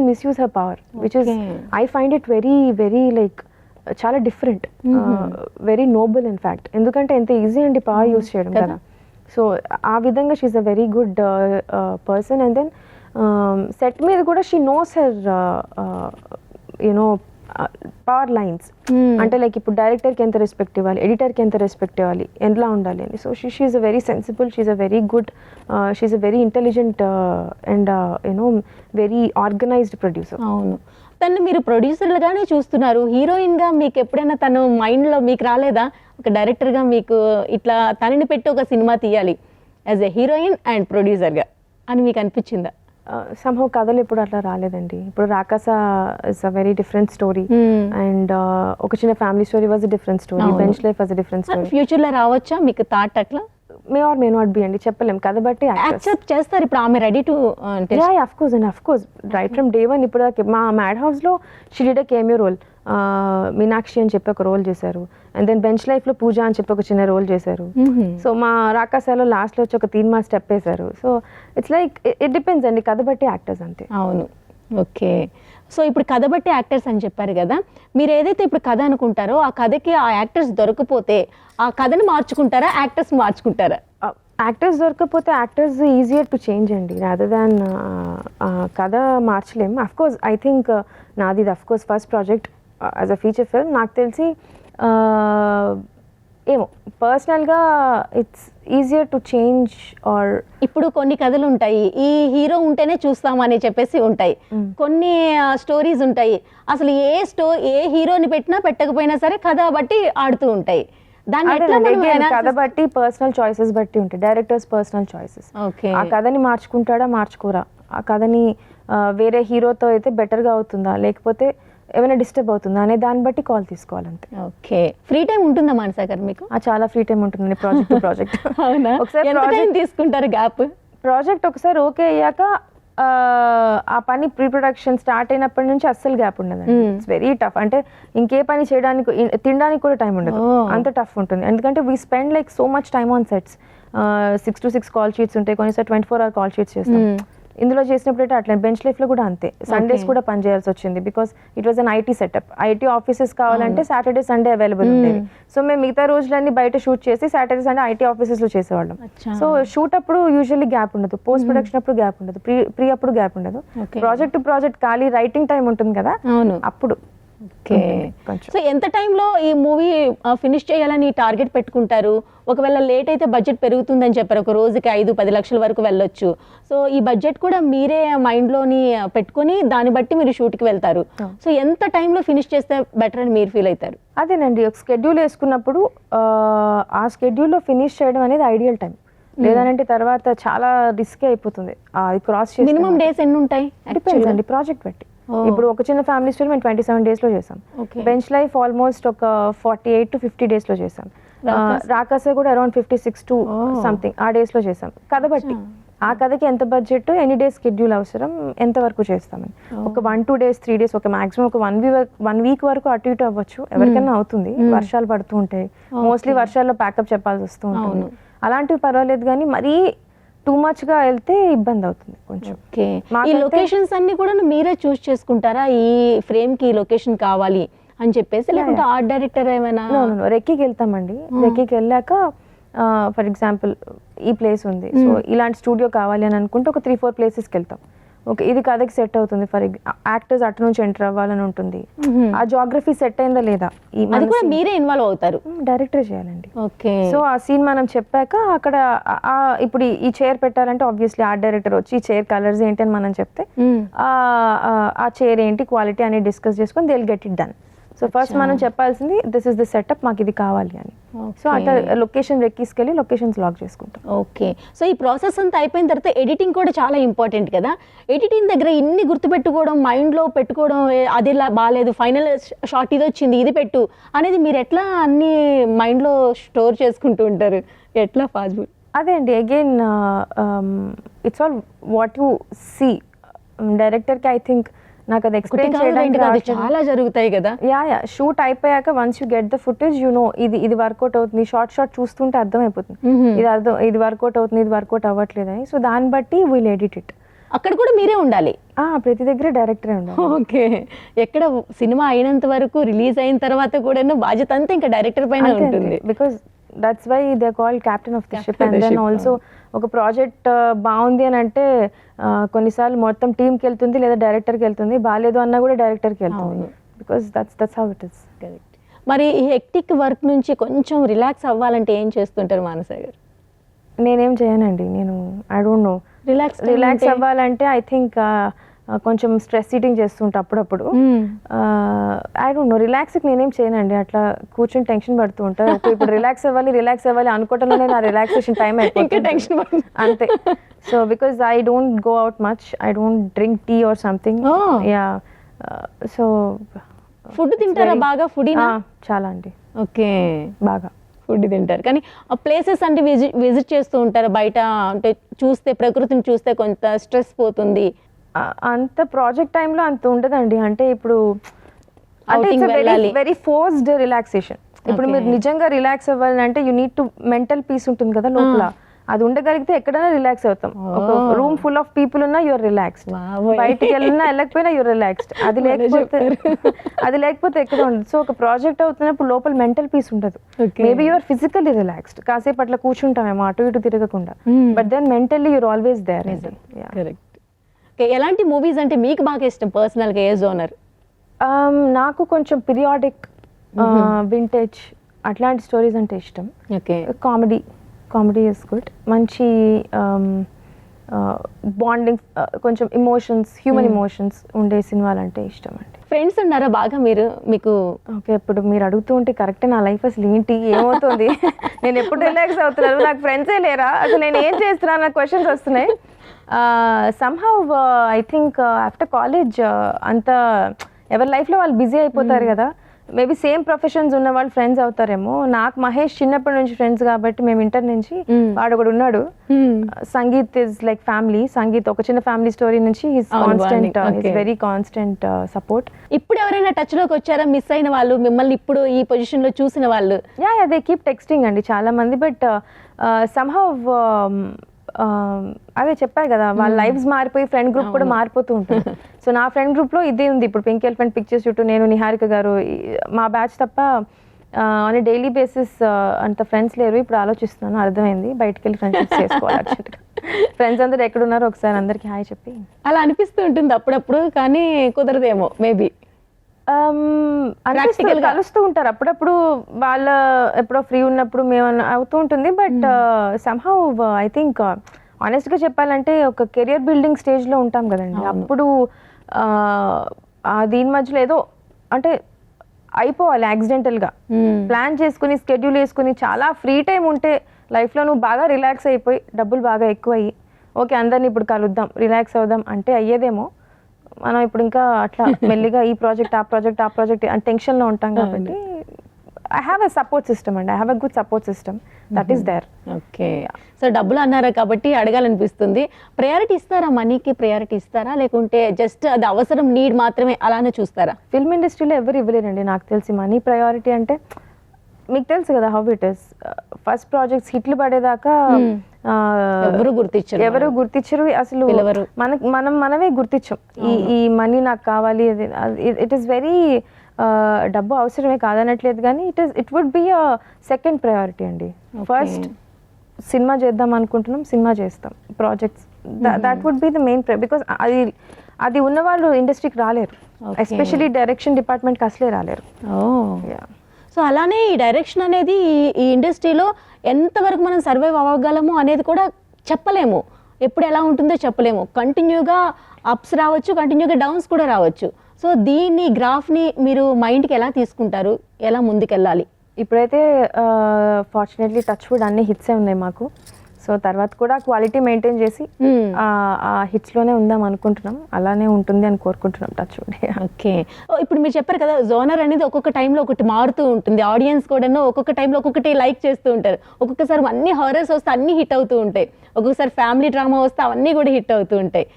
misuse her power, which is I find it very very like చాలా different, very noble in fact. ఎందుకంటే ఎంత ఈజీ అండి పవర్ యూస్ చేయడం కదా. సో ఆ విధంగా she's a very good person. And then set మీద కూడా she knows her you know power lines. అంటే లైక్ ఇప్పుడు డైరెక్టర్కి ఎంత రెస్పెక్ట్ ఇవ్వాలి, ఎడిటర్కి ఎంత రెస్పెక్ట్ ఇవ్వాలి, ఎలా ఉండాలి అని. So she's a very sensible, she's a very good, she's a very intelligent and you know very organised producer. అవును. తను మీరు ప్రొడ్యూసర్లుగానే చూస్తున్నారు, హీరోయిన్గా మీకు ఎప్పుడైనా తను మైండ్లో మీకు రాలేదా? ఒక డైరెక్టర్గా మీకు ఇట్లా తనని పెట్టి ఒక సినిమా తీయాలి యాజ్ ఎ హీరోయిన్ అండ్ ప్రొడ్యూసర్గా అని మీకు అనిపించిందా? సంహౌ కథలు ఇప్పుడు అట్లా రాలేదండి. ఇప్పుడు Rakasa is a very different story, and ఒక చిన్న family story was a different story, bench life was a different story. ఫ్యూచర్లో రావచ్చా మీకు థాట్ అట్లా? మే నాట్ బి అండి, చెప్పలేం. కథ బట్టి యాక్సెప్ట్ చేస్తారు. ఇప్పుడు ఆమె ready to of course and of course right from day one. ఇప్పుడు మా మ్యాడ్ హౌస్లో she did a cameo role, Meenakshi అని చెప్పి ఒక రోల్ చేశారు. అండ్ దెన్ బెంచ్ లైఫ్లో పూజ అని చెప్పి ఒక చిన్న రోల్ చేశారు. సో మా రాకాసాలో లాస్ట్లో వచ్చి ఒక 3 మార్క్స్ స్టెప్ వేశారు. So it's like it depends అండి, కథ బట్టి యాక్టర్స్ అంతే. అవును. ఓకే. సో ఇప్పుడు కథ బట్టి యాక్టర్స్ అని చెప్పారు కదా, మీరు ఏదైతే ఇప్పుడు కథ అనుకుంటారో ఆ కథకి ఆ యాక్టర్స్ దొరకపోతే ఆ కథని మార్చుకుంటారా, యాక్టర్స్ మార్చుకుంటారా? యాక్టర్స్ దొరకకపోతే యాక్టర్స్ ఈజియర్ టు చేంజ్ అండి, రాదర్ దాన్ కథ మార్చలేము. అఫ్కోర్స్ ఐ థింక్ నాది of course first project as a feature film. నాకు తెలిసి ఏమో పర్సనల్గా it's easier to change. Or ఇప్పుడు కొన్ని కథలు ఉంటాయి, ఈ హీరో ఉంటేనే చూస్తామని చెప్పేసి ఉంటాయి. కొన్ని స్టోరీస్ ఉంటాయి, అసలు ఏ హీరోని పెట్టినా పెట్టకపోయినా సరే కథ బట్టి ఆడుతూ ఉంటాయి. కథ బట్టి పర్సనల్ చాయిసెస్ బట్టి ఉంటాయి, డైరెక్టర్స్ పర్సనల్ చాయిసెస్. ఆ కథని మార్చుకుంటాడా మార్చుకోరా ఆ కథని వేరే హీరోతో అయితే బెటర్గా అవుతుందా, లేకపోతే ఏమైనా డిస్టర్బ్ అవుతుందా అనే దాన్ని బట్టి కాల్ తీసుకోవాలంతే. ఓకే. ఫ్రీ టైం ఉంటుందా మానస గారు మీకు? చాలా ఫ్రీ టైం ఉంటుందండి ప్రాజెక్ట్ టు ప్రాజెక్ట్. అవునా? ఒకసారి ఎంత టైం తీసుకుంటారు గ్యాప్? ప్రాజెక్ట్ ఒకసారి ఓకే అయ్యాక ఆ పని ప్రీ ప్రొడక్షన్ స్టార్ట్ అయినప్పటి నుంచి అస్సలు గ్యాప్ ఉండదండి. It's very tough. అంటే ఇంకే పని చేయడానికి, తినడానికి కూడా టైం ఉండదు, అంత టఫ్ ఉంటుంది. ఎందుకంటే we spend like so much time on sets. 6 to 6 call sheets ఉంటాయి, కొన్నిసారి 24 hour కాల్ షీట్స్ చేస్తాం. ఇందులో చేసినప్పుడు అయితే అట్లా బెంచ్ లైఫ్లో కూడా అంతే. సండేస్ కూడా పని చేయాల్సి వచ్చింది, because it was an IT setup. IT offices కావాలంటే సాటర్డే సండే అవైలబుల్ ఉండేవి. సో మేము మిగతా రోజులన్నీ బయట షూట్ చేసి సాటర్డే సండే ఐటీ ఆఫీసెస్లో చేసేవాళ్ళం. సో షూట్ అప్పుడు యూజువల్లీ గ్యాప్ ఉండదు, పోస్ట్ ప్రొడక్షన్ అప్పుడు గ్యాప్ ఉండదు, ప్రీ అప్పుడు గ్యాప్ ఉండదు. ప్రాజెక్ట్ టు ప్రాజెక్ట్ ఖాళీ రైటింగ్ టైం ఉంటుంది కదా, అప్పుడు. ఓకే. సో ఎంత టైంలో ఈ మూవీ ఫినిష్ చేయాలని టార్గెట్ పెట్టుకుంటారు? ఒకవేళ లేట్ అయితే బడ్జెట్ పెరుగుతుందని చెప్పారు, ఒక రోజుకి 5-10 లక్షల వరకు వెళ్ళొచ్చు. సో ఈ బడ్జెట్ కూడా మీరే మైండ్లోని పెట్టుకొని దాన్ని బట్టి మీరు షూట్కి వెళ్తారు. సో ఎంత టైంలో ఫినిష్ చేస్తే బెటర్ అని మీరు ఫీల్ అవుతారు? అదేనండి, ఒక స్కెడ్యూల్ వేసుకున్నప్పుడు ఆ స్కెడ్యూల్లో ఫినిష్ చేయడం అనేది ఐడియల్ టైం. లేదంటే తర్వాత చాలా రిస్క్ అయిపోతుంది. అది క్రాస్ చేసి మినిమం డేస్ ఎన్ని ఉంటాయి? డిపెండ్స్ అండి ప్రాజెక్ట్ బట్టి. ఇప్పుడు ఒక చిన్న ఫ్యామిలీ స్టోరీ మేము 27 days లో చేసాం. బెంచ్ లైఫ్ ఆల్మోస్ట్ ఒక 48 to 50 days లో చేసాం. రాకాస కూడా అరౌండ్ 56 to సంథింగ్ ఆ డేస్ లో చేసాం. కథ బట్టి ఆ కథకి ఎంత బడ్జెట్, ఎన్ని డేస్ స్కెడ్యూల్ అవసరం, ఎంత వరకు చేస్తామని. ఒక 1-2 days 3 days, ఒక మాక్సిమం ఒక 1 week వరకు అటు ఇటు అవ్వచ్చు, ఎవరికైనా అవుతుంది. వర్షాలు పడుతూ ఉంటాయి, మోస్ట్లీ వర్షాల్లో ప్యాకప్ చెప్పాల్సి వస్తూ ఉంటుంది. అలాంటివి పర్వాలేదు, కానీ మరీ టూ మచ్ గా వెళ్తే ఇబ్బంది అవుతుంది కొంచెం. ఈ లొకేషన్స్ అన్ని కూడా మీరే చూస్ చేసుకుంటారా? ఈ ఫ్రేమ్ కి లొకేషన్ కావాలి అని చెప్పేసి, లేకుంటే ఆర్ట్ డైరెక్టర్ ఏమైనా? రెక్కీకి వెళ్తామండి. రెక్కీకి వెళ్ళాక ఫర్ ఎగ్జాంపుల్ ఈ ప్లేస్ ఉంది, సో ఇలాంటి స్టూడియో కావాలి అని అనుకుంటే ఒక 3-4 ప్లేసెస్కి వెళ్తాం. ఓకే, ఇది కథకి సెట్ అవుతుంది, ఫర్ యాక్టర్స్ అటు నుంచి ఎంటర్ అవ్వాలని ఉంటుంది, ఆ జాగ్రఫీ సెట్ అయిందా లేదా, మీరే ఇన్వాల్వ్ అవుతారు, డైరెక్టర్ చేయాలండి. ఓకే. సో ఆ సీన్ మనం చెప్పాక అక్కడ ఇప్పుడు ఈ చైర్ పెట్టాలంటే ఆబ్వియస్లీ ఆర్ట్ డైరెక్టర్ వచ్చి ఈ చైర్ కలర్స్ ఏంటి అని మనం చెప్తే ఆ చైర్ ఏంటి క్వాలిటీ అని డిస్కస్ చేసుకొని they will get it done. So first మనం చెప్పాల్సింది దిస్ ఇస్ ద సెటప్, మాకు ఇది కావాలి అని. సో అట్లా లొకేషన్ రెక్కిస్కెళ్ళి లొకేషన్స్ లాక్ చేసుకుంటాం. ఓకే. సో ఈ ప్రాసెస్ అంతా అయిపోయిన తర్వాత ఎడిటింగ్ కూడా చాలా ఇంపార్టెంట్ కదా. ఎడిటింగ్ దగ్గర ఇన్ని గుర్తుపెట్టుకోవడం, మైండ్లో పెట్టుకోవడం, అది బాగాలేదు, ఫైనల్ షాట్ ఇది వచ్చింది, ఇది పెట్టు అనేది మీరు ఎట్లా అన్ని మైండ్లో స్టోర్ చేసుకుంటూ ఉంటారు? ఎట్లా పాసిబుల్? అదే అండి, again it's all what you see. డైరెక్టర్కి ఐ థింక్ నాకు అది ఎక్స్ప్లెయిన్ చేయడానికి చాలా జరుగుతాయి కదా. యా షూట్ అయిపోయాక once you get the footage you know ఇది వర్కౌట్ అవుతుంది. షార్ట్ చూస్తుంటే అర్థం అయిపోతుంది, ఇది వర్కౌట్ అవుతుంది, ఇది వర్కౌట్ అవ్వట్లేదు అని. సో దాన్ని బట్టి వీల్ ఎడిట్ ఇట్. అక్కడ కూడా మీరే ఉండాలి? ప్రతి దగ్గర డైరెక్టరే ఉండాలి. ఓకే. ఎక్కడ సినిమా అయినంత వరకు, రిలీజ్ అయిన తర్వాత కూడా బాధ్యత అంతా ఇంకా డైరెక్టర్ పైన ఉంటుంది. Because that's why they called captain of the ship. And then also ఒక ప్రాజెక్ట్ బాగుంది అని అంటే కొన్నిసార్లు మొత్తం టీంకి వెళ్తుంది, లేదా డైరెక్టర్కి వెళ్తుంది. బాగాలేదు అన్నా కూడా డైరెక్టర్కి వెళ్తుంది, because that's how it is. Correct. మరి ఈ హెక్టిక్ వర్క్ నుంచి కొంచెం రిలాక్స్ అవ్వాలంటే ఏం చేస్తుంటారు మానస గారు? నేనేం చేయనండి, నేను ఐ డోంట్ నో. రిలాక్స్ అవ్వాలంటే ఐ థింక్ కొంచెం స్ట్రెస్ ఈటింగ్ చేస్తుంటా అప్పుడప్పుడు. ఐ డోంట్ నో, రిలాక్స్కి నేనేం చేయనండి, అట్లా కూర్చొని టెన్షన్ పడుతూ ఉంటాను. ఇప్పుడు రిలాక్స్ అవ్వాలి అనుకోవటంలోనే నా రిలాక్సేషన్ టైం అయిపోతుంది అంతే. So because I don't go out much, I don't drink tea or something. Yeah. So food తింటారా బాగా? ఫుడ్ చాలా అండి. ఓకే, బాగా ఫుడ్ తింటారు. కానీ ఆ ప్లేసెస్ అంటే విజిట్ చేస్తూ ఉంటారు బయట, అంటే చూస్తే ప్రకృతిని చూస్తే కొంత స్ట్రెస్ పోతుంది? అంత ప్రాజెక్ట్ టైంలో అంత ఉండదండి. అంటే ఇప్పుడు వెరీ ఫోర్స్డ్ రిలాక్సేషన్. ఇప్పుడు మీరు నిజంగా రిలాక్స్ అవ్వాలంటే you need to mental peace ఉంటుంది కదా లోపల, అది ఉండగలిగితే ఎక్కడైనా రిలాక్స్ అవుతాం. ఒక రూమ్ ఫుల్ ఆఫ్ పీపుల్ ఉన్నా యూఆర్ రిలాక్స్డ్, బయటికి వెళ్ళినా వెళ్ళకపోయినా యూఆర్ రిలాక్స్డ్. అది లేకపోతే ఎక్కడ ఉండదు. సో ఒక ప్రాజెక్ట్ అవుతున్నప్పుడు లోపల మెంటల్ పీస్ ఉండదు. మేబీ యూఆర్ ఫిజికల్లీ రిలాక్స్డ్, కాసేపు అట్లా కూర్చుంటామేమో అటు ఇటు తిరగకుండా, but then mentally you're always there. Correct. ఎలాంటి మూవీస్ అంటే మీకు బాగా ఇష్టం పర్సనల్గా? ఏ జోనర్? నాకు కొంచెం పీరియాడిక్, వింటేజ్ అట్లాంటి స్టోరీస్ అంటే ఇష్టం. ఓకే. Comedy is good. మంచి బాండింగ్, కొంచెం ఎమోషన్స్, హ్యూమన్ ఎమోషన్స్ ఉండే సినిమాలు అంటే ఇష్టం అండి. ఫ్రెండ్స్ ఉన్నారా బాగా మీకు? ఓకే, ఇప్పుడు మీరు అడుగుతూ ఉంటే కరెక్టే, నా లైఫ్ అసలు ఏంటి ఏమవుతుంది, నేను ఎప్పుడు రిలాక్స్ అవుతున్నాను, నాకు ఫ్రెండ్సే లేరా, అసలు నేను ఏం చేస్తున్నాను, నాకు క్వశ్చన్స్ వస్తున్నాయి. Somehow I think after college అంత ఎవరి లైఫ్లో వాళ్ళు బిజీ అయిపోతారు కదా, మేబీ సేమ్ ప్రొఫెషన్స్ ఉన్న వాళ్ళు ఫ్రెండ్స్ అవుతారేమో. నాకు మహేష్ చిన్నప్పటి నుంచి ఫ్రెండ్స్ కాబట్టి మేము ఇంటర్ నుంచి, వాడు కూడా ఉన్నాడు. Sangeet is like family. Sangeet ఒక చిన్న ఫ్యామిలీ స్టోరీ నుంచి his constant, his very constant support. ఇప్పుడు ఎవరైనా టచ్ లోకి వచ్చారా, మిస్ అయిన వాళ్ళు, మిమ్మల్ని ఇప్పుడు ఈ పొజిషన్ లో చూసిన వాళ్ళు? యా దే కీప్ టెక్స్టింగ్ అండి చాలా మంది. బట్ సమ్హౌ అదే చెప్పారు కదా, వాళ్ళ లైఫ్స్ మారిపోయి ఫ్రెండ్ గ్రూప్ కూడా మారిపోతూ ఉంటుంది. సో నా ఫ్రెండ్ గ్రూప్లో ఇదే ఉంది ఇప్పుడు. పింక్ ఎలిఫెంట్ పిక్చర్స్ చుట్టూ నేను, నిహారిక గారు, మా బ్యాచ్ తప్ప ఆన్ డైలీ బేసిస్ అంత ఫ్రెండ్స్ లేరు. ఇప్పుడు ఆలోచిస్తున్నాను, అర్థమైంది, బయటకు వెళ్ళి ఫ్రెండ్షిప్స్ చేసుకోవాలి. ఫ్రెండ్స్ అందరూ ఎక్కడున్నారో ఒకసారి అందరికి హాయ్ చెప్పి. అలా అనిపిస్తూ ఉంటుంది అప్పుడప్పుడు, కానీ కుదరదేమో మేబీ. కలుస్తూ ఉంటారు అప్పుడప్పుడు, వాళ్ళ ఎప్పుడో ఫ్రీ ఉన్నప్పుడు మేము అవుతూ ఉంటుంది. బట్ సమ్హౌ ఐ థింక్ ఆనెస్ట్గా చెప్పాలంటే ఒక కెరియర్ బిల్డింగ్ స్టేజ్లో ఉంటాం కదండి, అప్పుడు దీని మధ్యలో ఏదో అంటే అయిపోవాలి యాక్సిడెంటల్గా. ప్లాన్ చేసుకుని స్కెడ్యూల్ వేసుకుని చాలా ఫ్రీ టైం ఉంటే లైఫ్లో నువ్వు బాగా రిలాక్స్ అయిపోయి డబ్బులు బాగా ఎక్కువ అయ్యి ఓకే అందరిని ఇప్పుడు కలుద్దాం రిలాక్స్ అవుదాం అంటే అయ్యేదేమో. మనం ఇప్పుడు ఇంకా అట్లా మెల్లిగా ఈ ప్రాజెక్ట్ ఆ ప్రాజెక్ట్ అని టెన్షన్లో ఉంటాం కాబట్టి I have a support system అండి. I have a good support system that is there. Okay. So డబ్బులు అన్నారా కాబట్టి అడగాలనిపిస్తుంది, ప్రయారిటీ ఇస్తారా, మనీకి ప్రయారిటీ ఇస్తారా, లేకుంటే జస్ట్ అది అవసరం నీడ్ మాత్రమే అలానే చూస్తారా? ఫిల్మ్ ఇండస్ట్రీలో ఎవరు ఇవ్వలేరండి నాకు తెలిసి మనీ ప్రయారిటీ. అంటే మీకు తెలుసు కదా how it is, first projects హిట్లు పడేదాకా ఎవరు గుర్తించరు అసలు. మనమే గుర్తించాం ఈ మనీ నాకు కావాలి. ఇట్ ఈస్ వెరీ డబ్బు అవసరమే కాదనట్లేదు, కానీ it would be a second priority అండి. ఫస్ట్ సినిమా చేద్దాం అనుకుంటున్నాం, సినిమా చేస్తాం. Projects that would be the main because అది ఉన్న వాళ్ళు ఇండస్ట్రీకి రాలేరు, ఎస్పెషలీ డైరెక్షన్ డిపార్ట్మెంట్కి అసలే రాలేరు. సో అలానే ఈ డైరెక్షన్ అనేది ఈ ఇండస్ట్రీలో ఎంతవరకు మనం సర్వైవ్ అవ్వగలము అనేది కూడా చెప్పలేము, ఎప్పుడు ఎలా ఉంటుందో చెప్పలేము. కంటిన్యూగా అప్స్ రావచ్చు, కంటిన్యూగా డౌన్స్ కూడా రావచ్చు. సో దీన్ని గ్రాఫ్ని మీరు మైండ్కి ఎలా తీసుకుంటారు, ఎలా ముందుకెళ్ళాలి? ఇప్పుడైతే ఫార్చునేట్లీ టచ్ వుడ్ అన్ని హిట్సే ఉన్నాయి మాకు. సో తర్వాత కూడా క్వాలిటీ మెయింటైన్ చేసి ఆ హిట్స్లోనే ఉందాం అనుకుంటున్నాం, అలానే ఉంటుంది అని కోరుకుంటున్నాం టచ్ వుడ్. ఓకే. ఇప్పుడు మీరు చెప్పారు కదా జోనర్ అనేది ఒక్కొక్క టైంలో ఒకటి మారుతూ ఉంటుంది, ఆడియన్స్ కూడా ఒక్కొక్క టైంలో ఒక్కొక్కటి లైక్ చేస్తూ ఉంటారు. ఒక్కొక్కసారి అన్ని హారర్స్ వస్తే అన్ని హిట్ అవుతూ ఉంటాయి, ఒక్కొక్కసారి ఫ్యామిలీ డ్రామా వస్తే అవన్నీ కూడా హిట్ అవుతూ ఉంటాయి.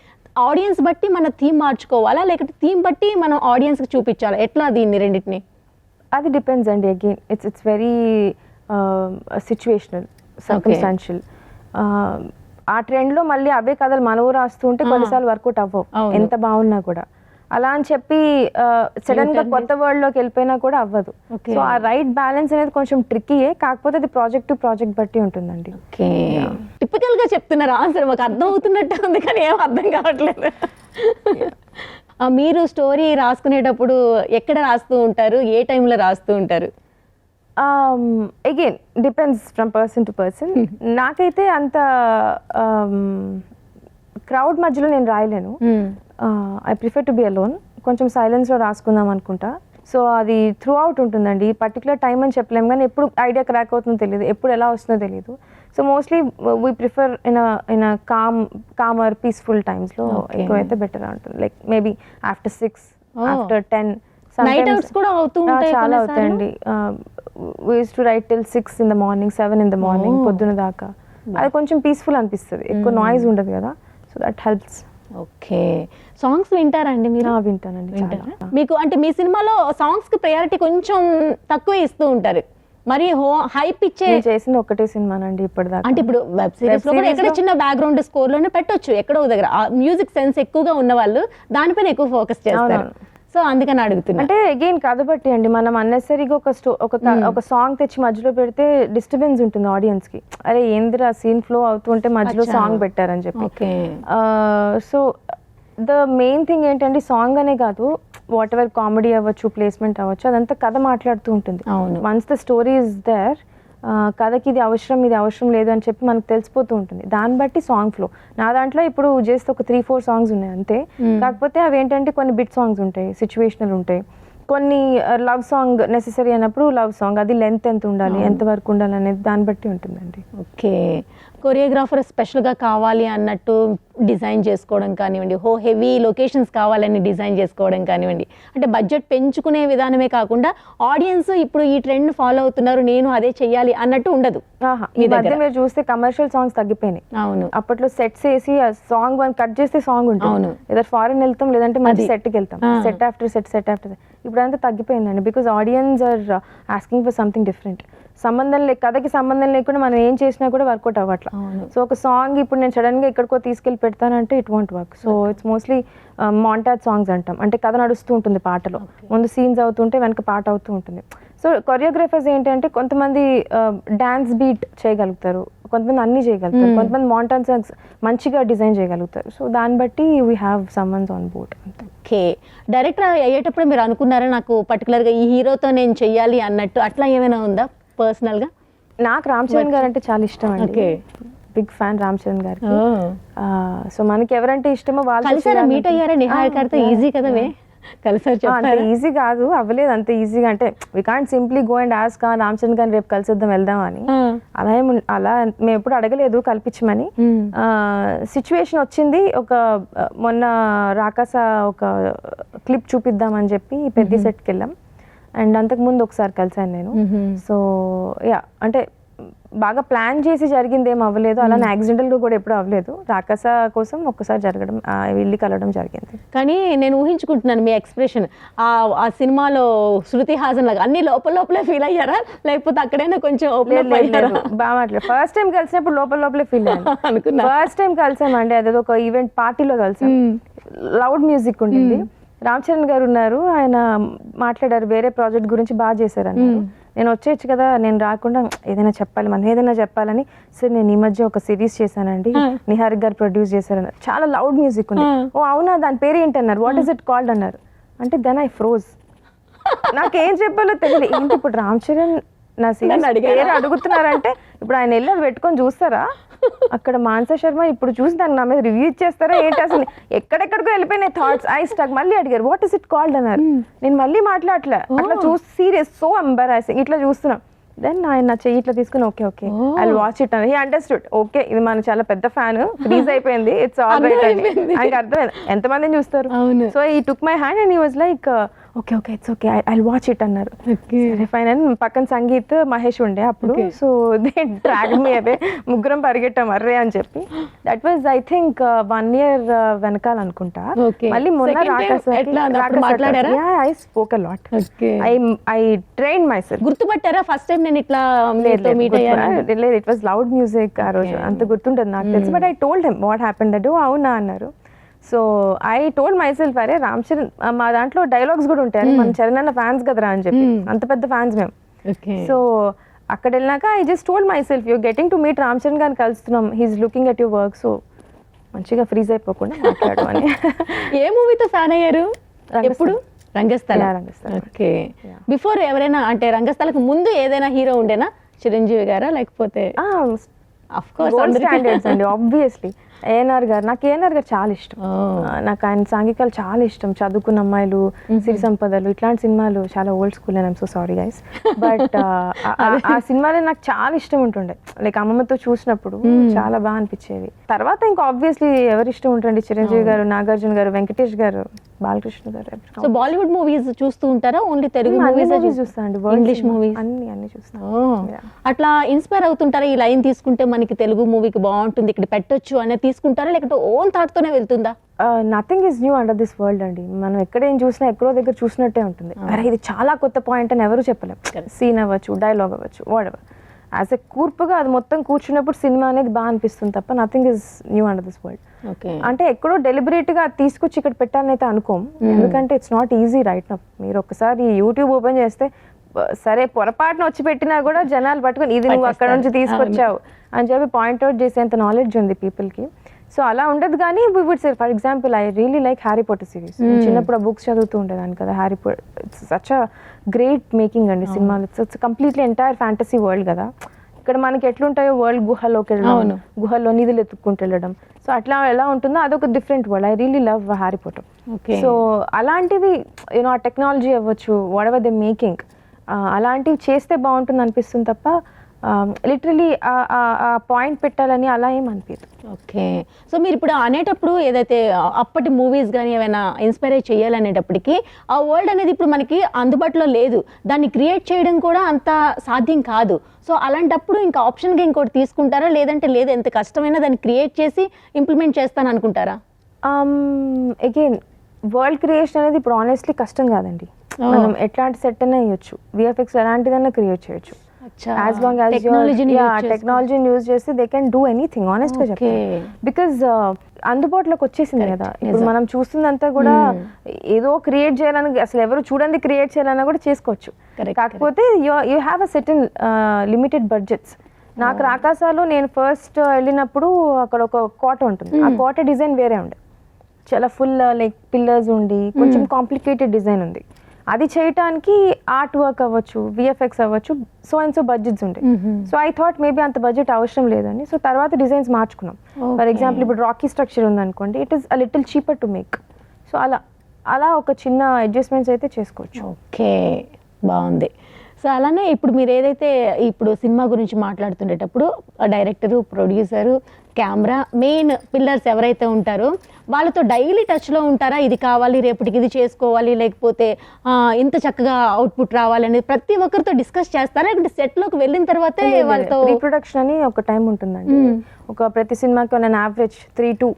ఆడియన్స్ బట్టి మన థీమ్ మార్చుకోవాలా, లేకపోతే థీమ్ బట్టి మనం ఆడియన్స్కి చూపించాలా, ఎట్లా దీన్ని రెండింటిని? అది డిపెండ్స్ అండి. Again it's very situational, circumstantial. ఆ ట్రెండ్లో మళ్ళీ అవే కథలు మనవు రాస్తూ ఉంటే కొన్నిసార్లు వర్కౌట్ అవ్వవు ఎంత బాగున్నా కూడా. అలా అని చెప్పి సడన్ గా కొత్త వరల్డ్ లోకి వెళ్ళిపోయినా కూడా అవ్వదు. సో ఆ రైట్ బ్యాలెన్స్ అనేది కొంచెం ట్రిక్కీయే, కాకపోతే అది ప్రాజెక్ట్ టు ప్రాజెక్ట్ బట్టి ఉంటుందండి. టిపికల్ గా చెప్తున్నారు ఆన్సర్, మాకు అర్థం అవుతున్నట్టు ఉంది కానీ ఏం అర్థం కావట్లేదు. మీరు స్టోరీ రాసుకునేటప్పుడు ఎక్కడ రాస్తూ ఉంటారు, ఏ టైంలో రాస్తూ ఉంటారు? Again depends from person to person. నాకైతే అంత క్రౌడ్ మధ్యలో నేను రాయలేను. I prefer to be alone. కొంచెం సైలెన్స్లో రాసుకుందాం అనుకుంటా. సో అది త్రూ అవుట్ ఉంటుందండి. పర్టికులర్ టైం అని చెప్పలేము, కానీ ఎప్పుడు ఐడియా క్రాక్ అవుతుందో తెలియదు, ఎప్పుడు ఎలా వస్తుందో తెలియదు. So mostly we prefer in a comer peaceful టైమ్స్లో ఎక్కువైతే బెటర్ ఉంటుంది. Like maybe after 6, after 10. చాలా అవుతాయండి. we used to write till 6 in the morning, 7 in the morning, పొద్దున దాకా. అది కొంచెం పీస్ఫుల్ అనిపిస్తుంది, ఎక్కువ నాయిస్ ఉండదు కదా, so that helps. Okay. Songs వింటారా అండి మీరు? వింటానండి. మీకు అంటే మీ సినిమాలో సాంగ్స్కి ప్రయారిటీ కొంచెం తక్కువ ఇస్తూ ఉంటారు, మరి హైప్ ఇచ్చే చేసింది ఒకటే సినిమానండి ఇప్పటిదాకా. అంటే ఇప్పుడు వెబ్ సిరీస్ లో కూడా ఎక్కడ చిన్న బ్యాక్గ్రౌండ్ స్కోర్ లోనే పెట్టొచ్చు, ఎక్కడో దగ్గర మ్యూజిక్ సెన్స్ ఎక్కువగా ఉన్న వాళ్ళు దానిపైన ఎక్కువ ఫోకస్ చేస్తారు. సో అందుకని అడుగుతున్నా. అంటే అగైన్ కథ బట్టి అండి, మనం అన్నెసరీగా ఒక సాంగ్ తెచ్చి మధ్యలో పెడితే డిస్టర్బెన్స్ ఉంటుంది ఆడియన్స్ కి. అరే ఏందిరా సీన్ ఫ్లో అవుతుంటే మధ్యలో సాంగ్ పెట్టారని చెప్పి. సో ద మెయిన్ థింగ్ ఏంటంటే సాంగ్ అనే కాదు, వాట్ ఎవర్ కామెడీ అవ్వచ్చు, ప్లేస్మెంట్ అవ్వచ్చు, అదంతా కథ మాట్లాడుతూ ఉంటుంది. Once the story is there, కథకి ఇది అవసరం లేదు అని చెప్పి మనకు తెలిసిపోతూ ఉంటుంది. దాన్ని బట్టి సాంగ్ ఫ్లో. నా దాంట్లో ఇప్పుడు జస్ట్ ఒక 3-4 సాంగ్స్ ఉన్నాయి అంతే. కాకపోతే అవి ఏంటంటే కొన్ని బిట్ సాంగ్స్ ఉంటాయి, సిచ్యువేషనల్ ఉంటాయి, కొన్ని లవ్ సాంగ్ నెసెసరీ అన్నప్పుడు లవ్ సాంగ్, అది లెంత్ ఎంత ఉండాలి, ఎంత వరకు ఉండాలి అనేది దాన్ని బట్టి ఉంటుందండి. ఓకే. కొరియోగ్రాఫర్ స్పెషల్గా కావాలి అన్నట్టు డిజైన్ చేసుకోవడం కానివ్వండి, హెవీ లొకేషన్స్ కావాలని డిజైన్ చేసుకోవడం కానివ్వండి, అంటే బడ్జెట్ పెంచుకునే విధానమే కాకుండా ఆడియన్స్ ఇప్పుడు ఈ ట్రెండ్ ఫాలో అవుతున్నారు, నేను అదే చెయ్యాలి అన్నట్టు ఉండదు. ఈ మధ్య మీరు చూస్తే కమర్షియల్ సాంగ్స్ తగ్గిపోయినాయి. అవును, అప్పట్లో సెట్స్ వేసి ఆ సాంగ్ వన్ కట్ చేస్తే సాంగ్ ఉంటుంది. అవును. ఏదో ఫారెన్ వెళ్తాం, లేదంటే మంచి సెట్కి వెళ్తాం, సెట్ ఆఫ్టర్ సెట్. ఇప్పుడు అంతా తగ్గిపోయిందండి, because audience are asking for something different. కథకి సంబంధం లేకుండా మనం ఏం చేసినా కూడా వర్కౌట్ అవ్వట్లా. సో ఒక సాంగ్ ఇప్పుడు నేను సడన్ గా ఎక్కడికో తీసుకెళ్ళి పెడతానంటే it want work. So it's mostly montage songs అంటాం, అంటే కథ నడుస్తూ ఉంటుంది, పాటలో ముందు సీన్స్ అవుతుంటే వెనక పాట అవుతూ ఉంటుంది. సో కొరియోగ్రాఫర్స్ ఏంటంటే కొంతమంది డాన్స్ బీట్ చేయగలుగుతారు, కొంతమంది అన్ని చేయగలుగుతారు, కొంతమంది మాంటాజ్ సాంగ్స్ మంచిగా డిజైన్ చేయగలుగుతారు. సో దాన్ని బట్టి we have someone's on board. Okay, director అయ్యేటప్పుడు మీరు అనుకున్నారా నాకు పర్టికులర్గా ఈ హీరోతో నేను చెయ్యాలి అన్నట్టు, అట్లా ఏమైనా ఉందా పర్సనల్గా? నాకు రామ్ చరణ్ గారు అంటే చాలా ఇష్టం అండి, బిగ్ ఫ్యాన్ రామ్ చరణ్ గారికి. సో మనకి ఎవరంటే ఇష్టమో వాళ్ళు మీట్ అయ్యారా నిహారికతో? ఈజీ కదా కలిసారు? అంత ఈజీ కాదు, అవ్వలేదు అంత ఈజీగా. అంటే we can't simply go and ask Ram Charan గారిని రేపు కలిసిద్దాం వెళ్దాం అని, అలా మేము ఎప్పుడు అడగలేదు కల్పించమని. సిచ్యువేషన్ వచ్చింది, ఒక మొన్న రాకాస ఒక క్లిప్ చూపిద్దామని చెప్పి పెద్ద సెట్కి వెళ్ళాం, అండ్ అంతకుముందు ఒకసారి కలిసాను నేను. సో యా, అంటే బాగా ప్లాన్ చేసి జరిగింది ఏం అవ్వలేదు, అలానే యాక్సిడెంటల్గా కూడా ఎప్పుడు అవ్వలేదు. రాకాస కోసం ఒక్కసారి జరగడం, వెళ్ళి కలవడం జరిగింది. కానీ నేను ఊహించుకుంటున్నాను మీ ఎక్స్ప్రెషన్, ఆ సినిమాలో శృతి హాసన్ లాగా అన్ని లోపలే ఫీల్ అయ్యారా, లేకపోతే అక్కడైనా కొంచెం బాగా మాట్లాడు? ఫస్ట్ టైం కలిసినప్పుడు లోపలే ఫీల్ అయ్యాను అనుకున్నా. ఫస్ట్ టైం కలిసామండి, అదే ఒక ఈవెంట్ పార్టీలో కలిసాం, లౌడ్ మ్యూజిక్ ఉండింది, రామ్ చరణ్ గారు ఉన్నారు, ఆయన మాట్లాడారు, వేరే ప్రాజెక్ట్ గురించి బాగా చేశారు అన్నారు. నేను వచ్చేయచ్చు కదా, నేను రాకుండా ఏదైనా చెప్పాలి, మనం ఏదైనా చెప్పాలని. సార్ నేను ఈ మధ్య ఒక సిరీస్ చేశానండి, నిహారిక గారు ప్రొడ్యూస్ చేశారన్నారు, చాలా లౌడ్ మ్యూజిక్ ఉంది. ఓ అవునా, దాని పేరు ఏంటి అన్నారు, వాట్ ఈస్ ఇట్ కాల్డ్ అన్నారు. అంటే దెన్ ఐ ఫ్రోజ్, నాకేం చెప్పాలో తెలియదు. ఏంటి ఇప్పుడు రామ్ చరణ్ నా సిరీస్ పేరు అడుగుతున్నారంటే ఇప్పుడు ఆయన వెళ్ళి అది పెట్టుకొని చూస్తారా? అక్కడ మానస శర్మ ఇప్పుడు చూసి దాన్ని నా మీద రివ్యూ ఇచ్చేస్తారా ఏంటి? అసలు ఎక్కడెక్కడికో వెళ్ళిపోయినాయి థాట్స్. I stuck. మళ్ళీ అడిగారు వాట్ ఇస్ ఇట్ కాల్డ్ అన్నారు. నేను మళ్ళీ మాట్లాడలే, అట్లా చూసి సీరియస్, సో ఎంబారాసింగ్, ఇట్లా చూస్తున్నాం. దెన్ ఆయన నా చెయ్యి ఇట్లా తీసుకుని ఓకే ఐ వాచ్ ఇట్ అని హీ అండర్స్టూడ్. ఓకే ఇది మన చాలా పెద్ద ఫ్యాన్, ఫ్రీజ్ అయిపోయింది, ఇట్స్ ఆల్ రైట్ అని ఆయనకి అర్థమైంది. ఎంతమందిని చూస్తారు? సో ఈ took my hand and he was like okay it's okay I watch it అన్నారు. సరే ఫైన్ అని పక్కన సంగీత్ మహేష్ ఉండే అప్పుడు. సో దే ట్రాక్ మీ, అదే ముగ్గురం పరిగెట్టాం అర్రే అని చెప్పి. That was I think 1 year వెనకాల అనుకుంటా. మళ్ళీ మొన్న I spoke a lot, I train myself. గుర్తుపట్టారా ఫస్ట్ టైం నేను ఇట్లా మీట్ అయ్యాను? లేదు, ఇట్ వాజ్ లౌడ్ మ్యూజిక్ ఆ రోజు, అంత గుర్తుంటుంది నాకు తెలిసి. But I told him what happened that. అవునా అన్నారు. So I told my self, అరే రామ్ చరణ్, మా దాంట్లో డైలాగ్స్ కూడా ఉంటాయి, మన చరణ్ అన్న ఫ్యాన్స్ కదరా అని చెప్పి, అంత పెద్ద ఫ్యాన్స్ మేము. సో అక్కడ వెళ్ళినాక I just told myself, you're getting to meet Ram Charan గారిని కలుస్తున్నాం, he is looking at your work, so మంచిగా ఫ్రీజ్ అయిపోకుండా మాట్లాడు అని. ఏ మూవీతో ఫ్యాన్ అయ్యారు? ఎప్పుడు? రంగస్థల. ఓకే, బిఫోర్ ఎవరైనా, అంటే రంగస్థలకు ముందు ఏదైనా హీరో ఉండేనా? చిరంజీవి గారా లేకపోతే? ఆఫ్ కోర్స్ స్టాండర్డ్స్ అండి, ఆబ్వియస్లీ ఏఎన్ఆర్ గారు. నాకు ఏఎన్ఆర్ గారు చాలా ఇష్టం, నాకు ఆయన సాంఘికాలు చాలా ఇష్టం. చదువుకున్న అమ్మాయిలు, సిరి సంపదలు, ఇట్లాంటి సినిమాలు చాలా old school and I'm so sorry guys, but ఆ సినిమాలో నాకు చాలా ఇష్టం ఉంటుండే. లైక్ అమ్మమ్మతో చూసినప్పుడు చాలా బాగా అనిపించేది. తర్వాత ఇంకా ఆబ్వియస్లీ ఎవరు ఇష్టం ఉంటుండే? చిరంజీవి గారు, నాగార్జున గారు, వెంకటేష్ గారు, బాలకృష్ణ గారు. సో బాలీవుడ్ మూవీస్ చూస్తూ ఉంటారా? ఓన్లీ తెలుగు మూవీస్ చూస్తాను అండి, ఇంగ్లీష్ మూవీస్ అన్ని చూస్తాను. అట్లా ఇన్స్పైర్ అవుతుంటారా? ఈ లైన్ తీసుకుంటే మనకి తెలుగు మూవీకి బాగుంటుంది, ఇక్కడ పెట్టొచ్చు అనేది తీసుకుంటారా, లేకపోతే ఓన్ థాట్ తోనే వెళ్తుందా? Nothing is new under this world అండి. మనం ఎక్కడేం చూసినా ఎక్కడో దగ్గర చూసినట్టే ఉంటుంది. అరే ఇది చాలా కొత్త పాయింట్ అని ఎవరు చెప్పలేం. సీన్ అవ్వచ్చు, డైలాగ్ అవ్వచ్చు, వాడెవర్. యాజ్ ఎ కూర్పుగా అది మొత్తం కూర్చున్నప్పుడు సినిమా అనేది బాగా అనిపిస్తుంది తప్ప nothing is new under this world. అంటే ఎక్కడో డెలిబరేట్గా అది తీసుకొచ్చి ఇక్కడ పెట్టాలని అయితే అనుకోం, ఎందుకంటే it's not easy right now. మీరు ఒకసారి యూట్యూబ్ ఓపెన్ చేస్తే సరే పొరపాటున వచ్చి పెట్టినా కూడా జనాలు పట్టుకొని ఇది నువ్వు అక్కడ నుంచి తీసుకొచ్చావు అని చెప్పి పాయింట్అవుట్ చేసేంత నాలెడ్జ్ ఉంది పీపుల్కి. సో అలా ఉండదు. కానీ we would say for example I really like Harry Potter series. చిన్నప్పుడు ఆ బుక్స్ చదువుతూ ఉండేదాన్ని కదా. Harry Potter it's such a great making అండి సినిమాలు. It's completely entire fantasy world కదా. ఇక్కడ మనకి ఎట్లుంటాయో వరల్డ్ గుహలోకి వెళ్ళడం, గుహల్లో నిధులు ఎత్తుక్కుంటూ వెళ్ళడం, సో అట్లా ఎలా ఉంటుందో అదొక different world. I really love Harry Potter. So అలాంటివి యూనో ఆ టెక్నాలజీ అవ్వచ్చు, వాట్ ఎవర్ దే మేకింగ్, అలాంటివి చేస్తే బాగుంటుంది అనిపిస్తుంది తప్ప లిటరలీ ఆ పాయింట్ పెట్టాలని అలా ఏం అనిపించదు. ఓకే. సో మీరు ఇప్పుడు అనేటప్పుడు ఏదైతే అప్పటి మూవీస్ కానీ ఏమైనా ఇన్స్పైర్ చేయాలనేటప్పటికి ఆ వరల్డ్ అనేది ఇప్పుడు మనకి అందుబాటులో లేదు, దాన్ని క్రియేట్ చేయడం కూడా అంత సాధ్యం కాదు. సో అలాంటప్పుడు ఇంకా ఆప్షన్గా ఇంకోటి తీసుకుంటారా, లేదంటే లేదు ఎంత కష్టమైనా దాన్ని క్రియేట్ చేసి ఇంప్లిమెంట్ చేస్తాను అనుకుంటారా? అగైన్ వరల్డ్ క్రియేషన్ అనేది ఇప్పుడు ఆనెస్ట్లీ కష్టం కాదండి. మనం ఎట్లాంటి సెట్ అయినా వేయచ్చు, విఎఫ్ఎక్స్ ఎలాంటిదన్నా క్రియేట్ చేయొచ్చు. యాజ్ లాంగ్ యాజ్ టెక్నాలజీని యూజ్ చేస్తే దే కెన్ డూ ఎనీథింగ్, ఆనెస్ట్గా చెప్తాను. బికాజ్ అందుబాటులోకి వచ్చేసింది కదా. ఇప్పుడు మనం చూస్తుందంతా కూడా ఏదో క్రియేట్ చేయాలని, అసలు ఎవరు చూడండి క్రియేట్ చేయాలన్నా కూడా చేసుకోవచ్చు. కాకపోతే you have a certain limited budgets. నాకు రాకాసాలో నేను ఫస్ట్ వెళ్ళినప్పుడు అక్కడ ఒక కోట ఉంటుంది, ఆ కోట డిజైన్ వేరే ఉండే, చాలా ఫుల్ లైక్ పిల్లర్స్ ఉండి కొంచెం కాంప్లికేటెడ్ డిజైన్ ఉంది. అది చేయటానికి ఆర్ట్ వర్క్ అవ్వచ్చు, విఎఫ్ఎక్స్ అవ్వచ్చు, సో అండ్ సో బడ్జెట్స్ ఉంటాయి. సో ఐ థాట్ మేబీ అంత బడ్జెట్ అవసరం లేదని, సో తర్వాత డిజైన్స్ మార్చుకున్నాం. ఫర్ ఎగ్జాంపుల్ ఇప్పుడు రాకీ స్ట్రక్చర్ ఉందనుకోండి, it is a little cheaper to make. So అలా ఒక చిన్న అడ్జస్ట్మెంట్స్ అయితే చేసుకోవచ్చు. ఓకే, బాగుంది. సో అలానే ఇప్పుడు మీరు ఏదైతే ఇప్పుడు సినిమా గురించి మాట్లాడుతుండేటప్పుడు director, producer, camera, main pillars ఎవరైతే ఉంటారో వాళ్ళతో డైలీ టచ్లో ఉంటారా? ఇది కావాలి, రేపటికి ఇది చేసుకోవాలి, లేకపోతే ఇంత చక్కగా అవుట్పుట్ రావాలి అనేది ప్రతి ఒక్కరితో డిస్కస్ చేస్తారా? లేకపోతే సెట్లోకి వెళ్ళిన తర్వాతే వాళ్ళతో? రీప్రొడక్షన్ అని ఒక టైం ఉంటుందండి. ఒక ప్రతి సినిమాకి నేను average 3 to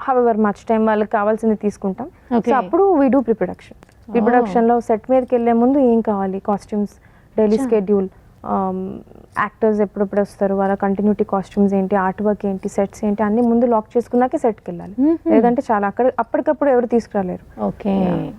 however much time వాళ్ళకి కావాల్సింది తీసుకుంటాం. సో అప్పుడు వీ డూ ప్రిప్రొడక్షన్లో సెట్ మీదకి వెళ్ళే ముందు ఏం కావాలి, కాస్ట్యూమ్స్, డైలీ స్కెడ్యూల్, యాక్టర్స్ ఎప్పుడెప్పుడు వస్తారు, వాళ్ళ కంటిన్యూటీ కాస్ట్యూమ్స్ ఏంటి, ఆర్ట్ వర్క్ ఏంటి, సెట్స్ ఏంటి, అన్ని ముందు లాక్ చేసుకున్నాకే సెట్కి వెళ్ళాలి. లేదంటే చాలా అప్పటికప్పుడు ఎవరు తీసుకురాలేరు. ఓకే,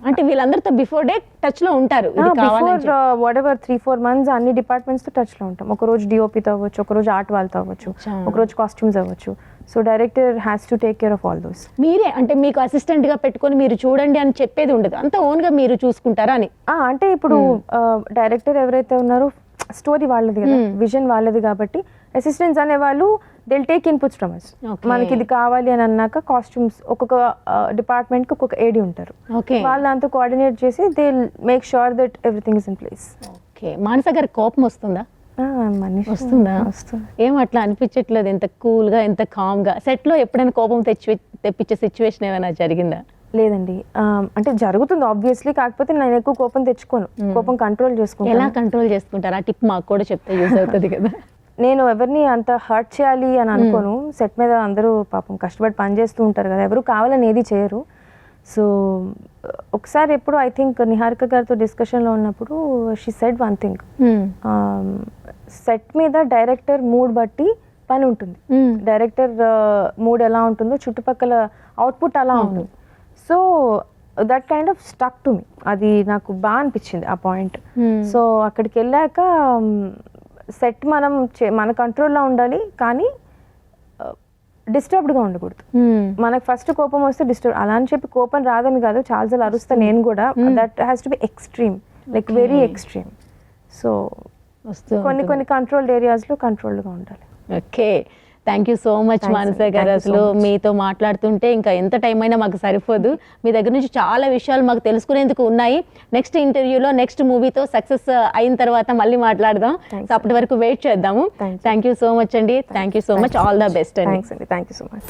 అంటే వీళ్ళందరితో బిఫోర్ డే టచ్ లో ఉంటారు. బిఫోర్ వాట్ ఎవర్ 3-4 months అన్ని డిపార్ట్మెంట్స్ తో టచ్ లో ఉంటాం. ఒక రోజు డిఓపితో అవ్వచ్చు, ఒక రోజు ఆర్ట్ వాళ్ళతో అవ్వచ్చు, ఒక రోజు కాస్ట్యూమ్స్ అవ్వచ్చు. So director has to take care of all those. మీరే అంటే మీకు అసిస్టెంట్ గా పెట్టుకొని మీరు చూడండి అని చెప్పేది ఉండదు, అంతా ఓన్ గా మీరు చూసుకుంటారా అని? అంటే ఇప్పుడు డైరెక్టర్ ఎవరైతే ఉన్నారో స్టోరీ వాళ్ళది కదా, విజన్ వాళ్ళది కాబట్టి అసిస్టెంట్స్ అనే వాళ్ళు they will take inputs from us. మనకి ఇది కావాలి అని అన్నాక కాస్ట్యూమ్స్ ఒక్కొక్క డిపార్ట్మెంట్ కి ఒక్కొక్క ఏడీ ఉంటారు, వాళ్ళు దాంతో కోఆర్డినేట్ చేసి they will make sure that everything is in place. Okay, Manasa గారి కోపం వస్తుందా? వస్తుందా? ఏం అట్లా అనిపించట్లేదు, ఎంత కూల్ గా ఎంత కామ్ గా? సెట్ లో ఎప్పుడైనా కోపం తెప్పించే సిచ్యువేషన్ ఏమైనా జరిగిందా? లేదండి, అంటే జరుగుతుంది ఆబ్వియస్లీ, కాకపోతే నేను ఎక్కువ కోపం తెచ్చుకోను, కోపం కంట్రోల్ చేసుకుంటాను. ఎలా కంట్రోల్ చేసుకుంటారు? ఆ టిప్ మాకు కూడా చెప్తే యూజ్ అవుతుంది కదా. నేను ఎవరిని అంత హర్ట్ చేయాలి అని అనుకోను. సెట్ మీద అందరూ పాపం కష్టపడి పని చేస్తూ ఉంటారు కదా, ఎవరు కావాలని ఏది చేయరు. సో ఒకసారి ఎప్పుడు ఐ థింక్ నిహారిక గారితో డిస్కషన్లో ఉన్నప్పుడు she said one thing, set మీద డైరెక్టర్ మూడ్ బట్టి పని ఉంటుంది, డైరెక్టర్ మూడ్ ఎలా ఉంటుందో చుట్టుపక్కల అవుట్పుట్ అలా ఉంటుంది. So that kind of stuck to me, అది నాకు బాగా అనిపించింది ఆ పాయింట్. సో అక్కడికి వెళ్ళాక సెట్ మన కంట్రోల్లో ఉండాలి, కానీ డిస్టర్బ్డ్గా ఉండకూడదు. మనకు ఫస్ట్ కోపం వస్తే డిస్టర్బ్, అలా అని చెప్పి కోపం రాదని కాదు, చాలాసార్లు అరుస్తా నేను కూడా. That has to be extreme, like very extreme. So కొన్ని కంట్రోల్డ్ ఏరియాస్లో కంట్రోల్డ్గా ఉండాలి. Okay, thank you so much Manasa గారు. అసలు మీతో మాట్లాడుతుంటే ఇంకా ఎంత టైం అయినా మాకు సరిపోదు. మీ దగ్గర నుంచి చాలా విషయాలు మాకు తెలుసుకునేందుకు ఉన్నాయి. నెక్స్ట్ ఇంటర్వ్యూలో నెక్స్ట్ మూవీతో సక్సెస్ అయిన తర్వాత మళ్ళీ మాట్లాడదాం. సో అప్పటి వరకు వెయిట్ చేద్దాము. థ్యాంక్ యూ సో మచ్ అండి. Thank you so much. All the best అండి. Thank you so much.